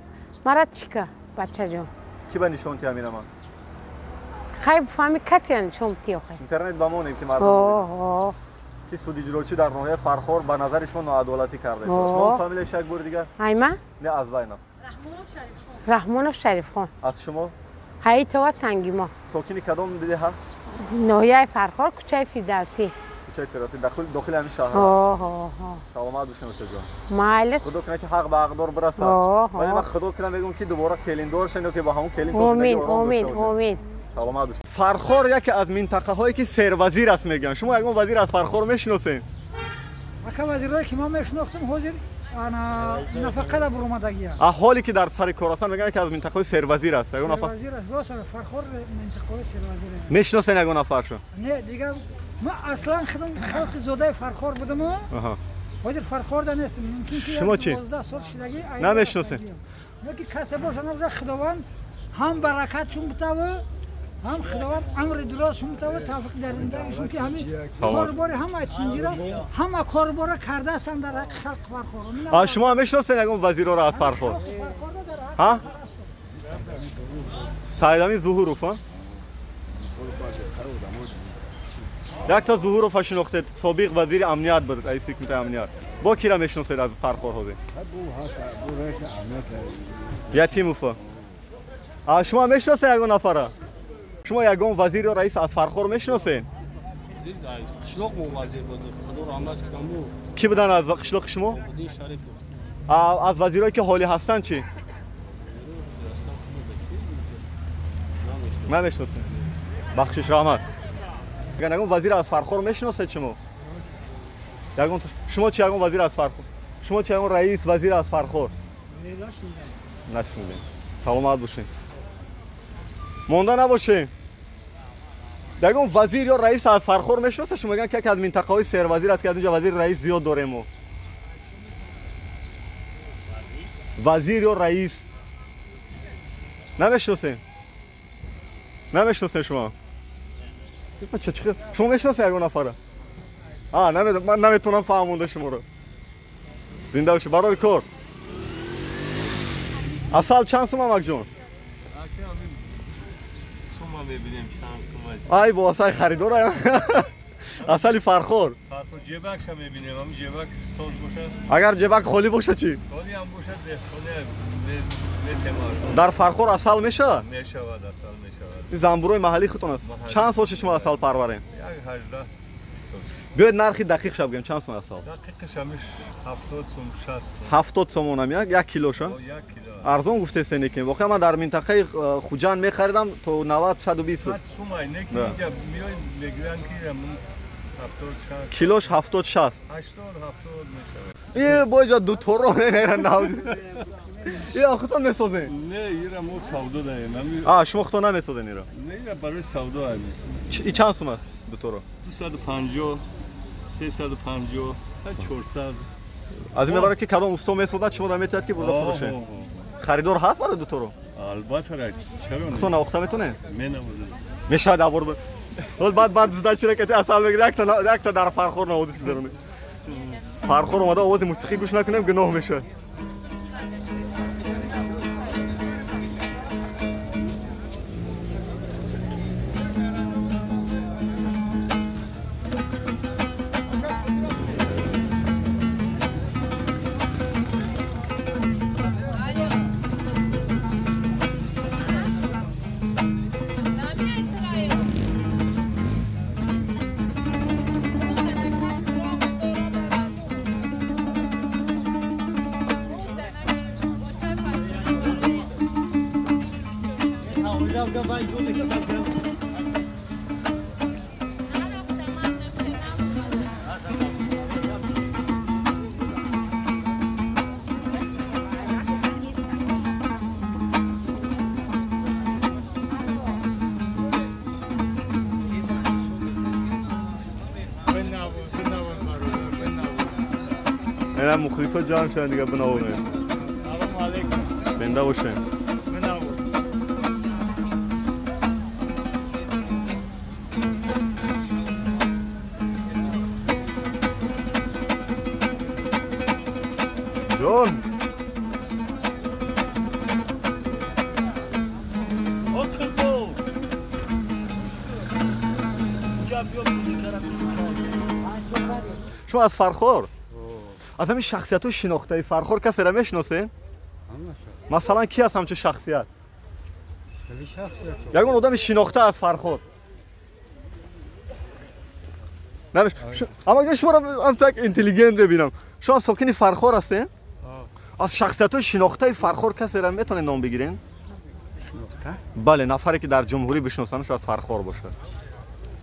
مرا چیکه بچه جان؟ کی به نشون تی امینه من؟ خیلی فهمی کتی نشون تی آخه. اینترنت بمونیم که مردم کی سودی جلوچی در ناحیه فرخور به نظر شما ناعدالتی کرده. نام فامیلش یک بار دیگه؟ ایمن؟ نه از بینم. رحمانوف شریف خان. از شما؟ هایی تو سنگی ما. ساکنی کدام دیدی ها؟ ناحیه فرخور کوچه فیردوسی. کوچه فیردوسی داخل همین شهر. سلامت باشین بچه جان. مایلش. خدا کنه که حق به حقدار برسه. ولی من خدا کنه بگم که دوباره کلیندار شن که با همون کلین تو آمین. سلامت باشین. فرخور یکی از منطقه هایی که سروزیر است میگن. شما یکم وزیر از فرخور میشناسین؟ اکا وزیرایی که ما میشناختیم حاضر انا نفقه در برآمدگی است. احوالی که در سر کوراسان میگن که از منطقه سروزیر است. سروزیر است. راست فرخور منطقه سروزیر است. میشناسین یگو نفرشو؟ نه دیگه ما اصلا خلق زاده فرخور بودم. حاضر فرخور در نیستم. ممکن که شما چی؟ 12 سال شدگی نمیشناسین؟ نه که کسی باشه نه خداوند هم برکتشون بتاوه هم خداوند عمر درازشون بتاوه توفیق در زندگیشون که همین کاربار همه چنجیرا همه کاربارا کرده هستن در حق خلق فرخور. شما هم میشناسین یگو وزیرا را از فرخور؟ ها؟ سایدامی ظهوروف ها؟ یک تا ظهوروف شناختید سابق وزیر امنیت بود رئیس کمیته امنیت. با کی را میشناسید از فرخور حاضر؟ بو رئیس امنیت. یتیموفا. شما میشناسید یگو نفره؟ شما یگان وزیر یا رئیس از فرخور میشناسین؟ قشلاق مو وزیر بود. خدا رحمتش کنه. کی بودن از قشلاق شما؟ شریف. از وزیرایی که حالی هستن چی؟ نمیشناسین. بخشش رحمت. یگان وزیر از فرخور میشناسید شما؟ یگان شما چی یگان وزیر از فرخور؟ شما چی یگان رئیس وزیر از فرخور؟ نشنیدین. سلامت باشین. مونده نباشین. یگان وزیر یا رئیس از فرخور میشناسه شما میگن که از منطقه های سروزیر است که اونجا وزیر رئیس زیاد داریم. وزیر یا رئیس نمیشناسین؟ نمیشناسین شما؟ شما میشناسین یگان نفره؟ من نمیتونم فهمونده شما رو. زنده باشی برای کار. اصل چند سوم مک جون؟ ببینیم چند سوم. ای واسه خریدار اصلی فرخور. فرخور جیبکش هم میبینیم. همین جیبک ساز باشه. اگر جیبک خالی باشه چی؟ خالی هم باشه خالی در فرخور اصل میشه؟ میشود اصل میشود. این زنبوروی محلی خودتون است. چند سال شما اصل پرورین؟ 18 سال. بیاید نرخی دقیق شب بگیم چند سوم است؟ دقیقش همیش 70 سوم 60 سوم. 70 سوم هم یک کیلوش؟ 1 کیلو. ارزون گفته سنی که واقعا من در منطقه خوجان می‌خریدم تو 90 120 بود. 100 سوم اینه که اینجا میای میگیرن که 70 60 کیلوش 70 60 80 70 میشه. ای بوجا دو تورو نه ناود. یا خودتون میسازین؟ نه ایرا مو سودا داریم. شما خودتون نمیسازین ایرا؟ نه ایرا برای سودا هستیم. این چند سوم است دو تورو؟ 250 350 تا 400. از این میبره که کدام استو میسازد شما میتونید که بردا فروشه. خریدار هست برای دو تورو؟ البته را چرا نه؟ تو نوخته میتونه؟ نمی‌دونم. میشه داور بعد زدا چرا که اصل میگیره یک تا در فرخور نودش میذارن. فرخور اومده آواز موسیقی گوش نکنیم گناه میشه. اینا مخلصا جمع شدن دیگه بناورین. سلام علیکم. زنده باشین. جون. شما از فرخور از همین شخصیت و شناخته فرخور کسی را میشناسین؟ مثلا کی هست همچه شخصیت؟ یکون آدم شناخته از فرخور اما شما را هم تک اینتلیگنت ببینم شما ساکن فرخور هستین؟ از شخصیت و شناخته فرخور کسی را میتونین نام بگیرین؟ شناخته؟ بله نفری که در جمهوری بشناسنش از فرخور باشه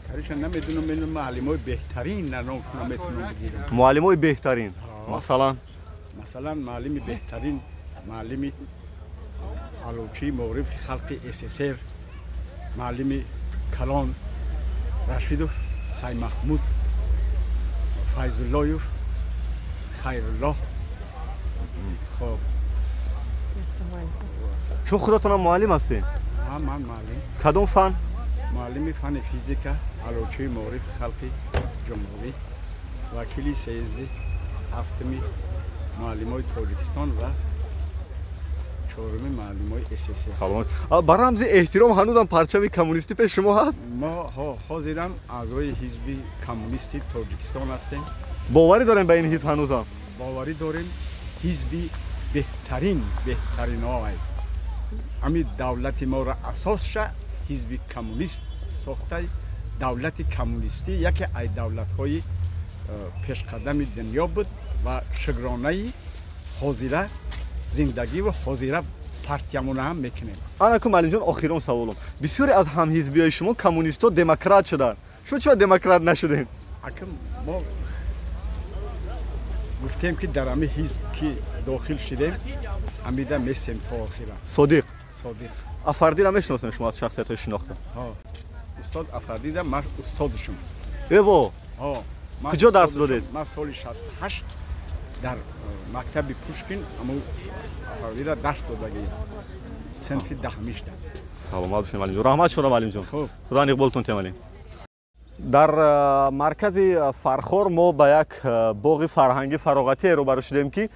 تریش نمیدونم من معلمای بهترین نامشون میتونم بگیرم معلمای بهترین مثلا معلم بهترین معلم علوچی معرف خلق SSR معلم کلان رشیدوف سای محمود فیض اللهیوف خیر الله خب شما خودتون هم معلم هستین؟ من معلم کدوم فن؟ معلم فن فیزیکا علوچی معرف خلق جمهوری وکیلی 13 هفتمی معلمای تاجیکستان و چهارمی معلمای SSR. سلام. برای رمز احترام هنوزم پرچم کمونیستی پیش شما هست؟ ما حاضرم اعضای حزب کمونیستی تاجیکستان هستیم. باوری دارین به این حزب هنوزم؟ باوری داریم حزب بهترین های. امی دولت ما را اساسش حزب کمونیست ساخته. دولت کمونیستی یکی از دولت‌های پیشقدم دنیا بود و شگرانه حاضره زندگی و حاضره پارتیامون هم میکنیم. آنکو معلم جان آخرین سوالم بسیاری از هم حزبیای شما کمونیست و دموکرات شدن شما چرا دموکرات نشدین؟ اکم ما گفتیم که در همه حزب که داخل شدیم امیده میسیم تا آخره. صادق افردی را میشناسین شما از شخصیت شناخته؟ استاد افردی را من استادشم. ایوا کجا درس دادید؟ من سال 68 در مکتب پوشکین اما افردی را درس دادم. صنف دهمیش داد. سلامت باشین معلم جان. رحمت شما معلم جان. خدا اقبالتون تمالین. در مرکز فرخور ما به یک باغ فرهنگی فراغتی روبرو شدیم که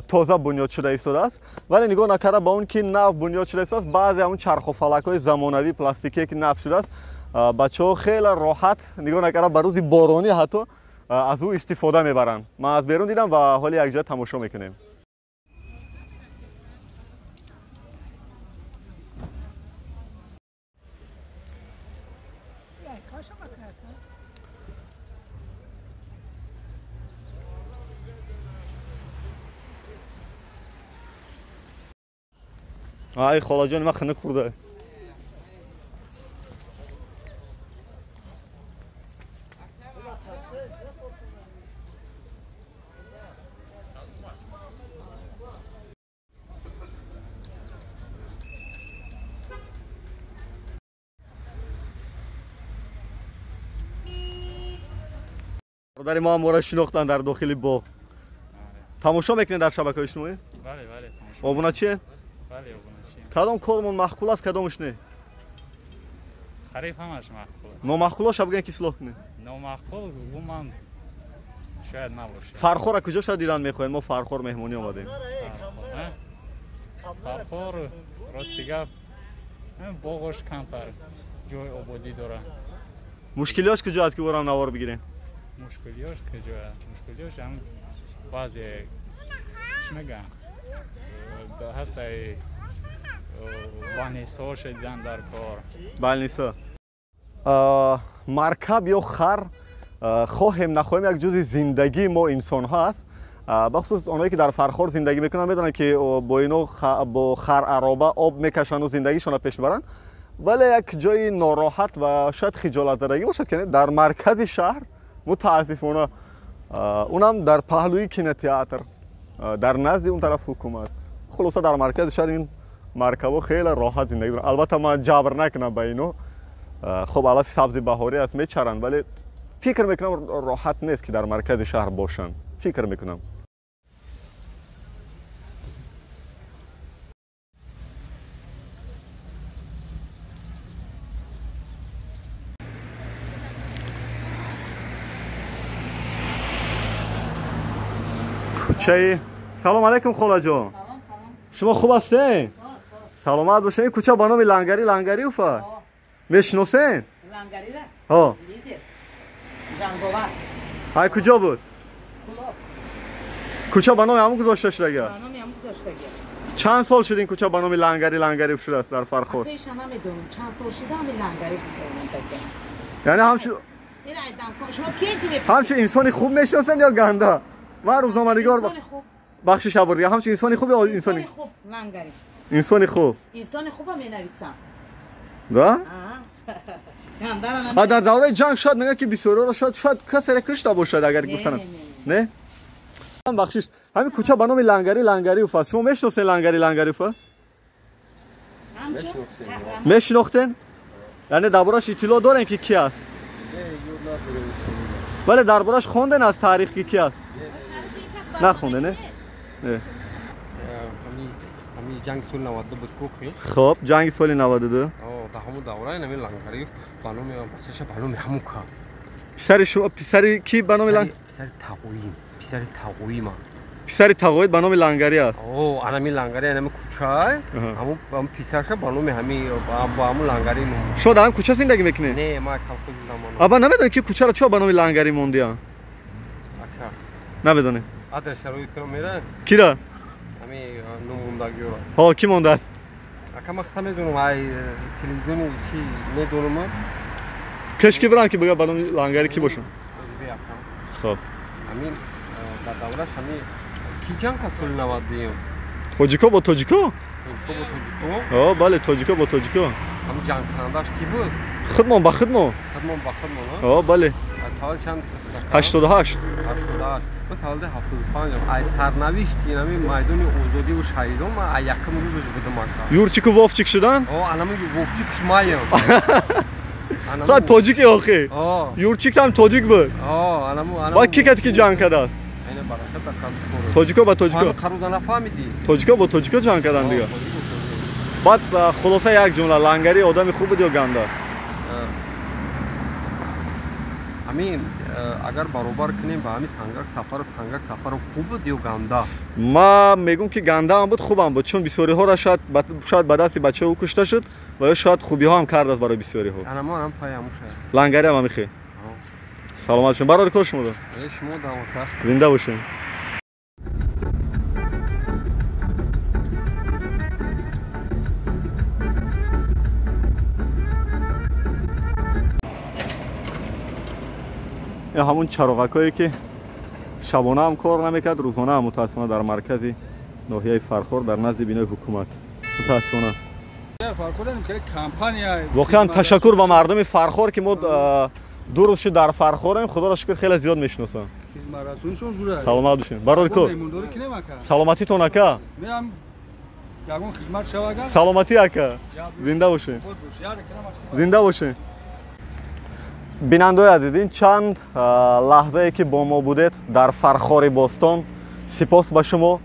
تازه بنیاد شده ایستاده است ولی نگاه نکرده با اون که نو بنیاد شده است بعضی همون چرخ و فلک‌های زمانوی پلاستیکی که نصب شده است بچه‌ها خیلی راحت نگاه نکرده به روز بارانی حتی از او استفاده میبرن. ما از بیرون دیدم و حالی یک جا تماشا میکنیم. ای خاله جان ما خنک خورده. برادر ما هم ما را شناختن در داخل باغ. تماشا میکنید در شبکه‌های اجتماعی؟ بله بله. آبونه چیه؟ بله آبونه چیه؟ کدام کارمون معقول است کدامش نه؟ خریف همش معقول. نامعقولاش بگن که اصلاح کنه. نامعقول من شاید نباشه. فرخور را کجا شاید ایران میخواین؟ ما فرخور مهمونی آمدیم. فرخور راستی گپ باغش کمتر جای آبادی داره. مشکلیاش کجا است که برام نوار بگیرین؟ مشکلیاش کجا؟ مشکلیاش هم بعضی چی میگن؟ هست بانیسا شدن در کار. بانیسا. مرکب یا خر خواهیم نخواهیم یک جزء زندگی ما انسان ها است. بخصوص اونایی که در فرخور زندگی میکنن میدونن که با اینو با خر عرابه آب میکشن و زندگیشون رو پیش برن. ولی یک جای ناراحت و شاید خجالت زدگی باشد که در مرکز شهر متاسفانه اونم در پهلوی کینوتئاتر در نزد اون طرف حکومت خلاصه در مرکز شهر این مرکبا خیلی راحت زندگی دارن. البته من جبر نکنم به اینو. خب علف سبزی بهاری است میچرن ولی فکر میکنم راحت نیست که در مرکز شهر باشن. فکر میکنم. کوچه سلام علیکم خاله جان. شما خوب هستین؟ سلامت باشین. این کوچه به نام لنگری اوفا میشناسین؟ لنگری را؟ ها دیدی جنگاور. های کجا بود؟ کوچه به نام همون گذاشته شده به نام همون گذاشته چند سال شد این کوچه به نام لنگری شده است در فرخور؟ اتیش نمیدونم چند سال شده همین لنگری بسیارم. یعنی همچون این ایدم شما کی دیدی؟ همچون انسانی خوب میشناسین یا گنده؟ من روزنامه‌نگار بخش شبوری همچون انسانی خوب یا انسانی خوب لنگری. انسانی خوب. انسانی خوبم مینویسم. نه؟ در دوره جنگ شاید میگه که بسیاری را شاید کسی را کشته باشد اگر گفتن. نه؟ بخشش همین کوچه به نام لنگری اوفا. شما میشناسین لنگری اوفا؟ میشناختین؟ یعنی دربارش اطلاع دارین که کی است؟ ولی دربارش خوندن از تاریخ کی است؟ نخونده نه؟ همین جنگ سال 92 بود کوکی. خب جنگ سال 92. در همون دوره نمی لنگری بانومی بسش بانومی همون کا. پسری کی بانومی لنگ؟ پسر تقویم. پسر تقوید بانومی لنگری است. اوه انمی لنگری انمی کوچه. همون پسرش بانومی همی با همون لنگری مون. شما در هم کوچه زندگی میکنی؟ نه ما کم خود زمان. ابا نمیدونی که کوچه را چرا بانومی لنگری موندی ها؟ نمیدونی؟ آدرس روی کنم میره؟ کی را؟ همی نموندگی را. ها کی مونده است؟ اکم وقت میدونم ای تلویزیونی چی میدونم. کشکی بران که بگه بانومی لنگری کی باشن؟ خب. همین در دورش همین کی جنگ سال 92 تاجیکا با تاجیکا؟ تاجیکا با تاجیکا؟ آه بله تاجیکا با تاجیکا. همین جنگ کنندش کی بود؟ خودمان با خودمان. خودمان با خودمان. آه بله. تا چند؟ 88. 88. من تا 75 ای سرنوشتی نمی میدان آزادی و شهیدان ما یکم روزش بودم آنجا. یورچیکو وافچیک شدن؟ الان وافچیک شمایم. خود تاجیکی آخه. یورچیک هم تاجیک بود. الان با کی کسی که جنگ کرده است؟ اینه برکت کاست. تاجیکا با تاجیکا. خروز نفهمیدی. تاجیکا با تاجیکا جنگ کردن دیگه. بعد خلاصه یک جمله لنگری آدم خوب بود یا گنده؟ همین اگر برابر کنیم با همین سنگک سفر خوب بود یا گنده؟ ما میگم که گنده هم بود خوب هم بود چون بسیاری ها را شاید به دست بچه او کشته شد و شاید خوبی ها هم کرد است برای بسیاری ها. انا ما هم پایمون شد. لنگری هم میخه. سلامت شما برای کار شما. شما دامکا. زنده باشین. یا همون چراغکایی که شبانه هم کار نمیکرد روزانه هم متاسفانه در مرکز ناحیه فرخور در نزد بینای حکومت متاسفانه. فرخورم که کمپانی واقعا تشکر به مردم فرخور که ما دو روز شد در فرخوریم. خدا را شکر خیلی زیاد میشناسم. خدمتتونشون جوره. سلامت باشین. برای کو. سلامتیتون اکا. میام یگون خدمت شواگم. سلامتی اکا. زنده باشین. زنده باشین. بینندگان عزیز، چند لحظه ای که با ما بودید در فرخور باستان، سپاس به شما.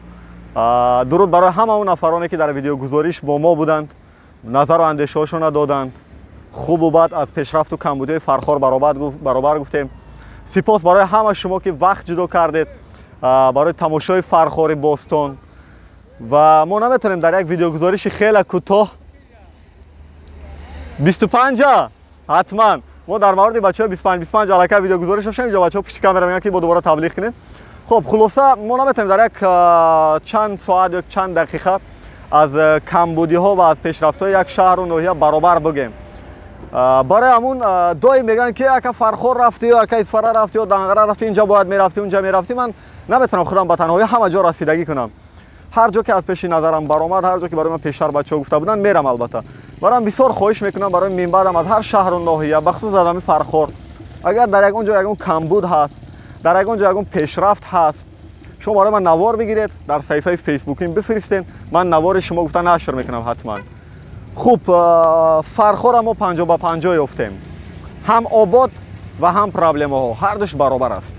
درود برای همه اون نفرانی که در ویدیو گزارش با ما بودند، نظر و اندیشه هاشون دادند. خوب و بد از پیشرفت و کمبودی فرخور برابر گفتیم. سپاس برای همه شما که وقت جدا کردید برای تماشای فرخور باستان. و ما نمیتونیم در یک ویدیو گزارش خیلی کوتاه 25 حتما ما در مورد بچه‌ها 25 علاقه ویدیو گزارش داشتیم. اینجا بچه‌ها پشت کامera میگن که با دوباره تبلیغ کنین. خب خلاصه ما نمیتونیم در یک چند ساعت یا چند دقیقه از کمبودی ها و از پیشرفت های یک شهر و ناحیه برابر بگیم. برای همون دایم میگن که اگه فرخور رفتی یا اگه اصفهان رفتی یا دنگره رفتی اینجا باید میرفتی اونجا میرفتی. من نمیتونم خودم به تنهایی همه جا رسیدگی کنم. هر جا که از پیش نظرم برآمد، هر جا که برای من پیشتر بچه‌ها گفته بودن میرم. البته برام بسیار خواهش میکنم برای منبعم از هر شهر و ناحیه بخصوص آدمی فرخور، اگر در یک اونجا یک کمبود هست، در یک اونجا یک پیشرفت هست، شما برای من نوار بگیرید در صفحه فیسبوکیم بفرستین. من نوار شما گفتن نشر میکنم حتما. خوب فرخور ما 50 به 50 یافتیم. هم آباد و هم پرابلم ها هر دوش برابر است.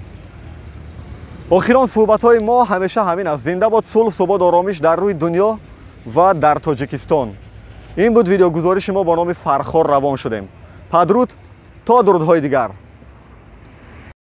آخران صحبت های ما همیشه همین است. زنده باد صلح، ثبات، آرامش در روی دنیا و در تاجیکستان. این بود ویدیو گزارش ما با نام فرخور روان شدیم. پدرود تا درودهای دیگر.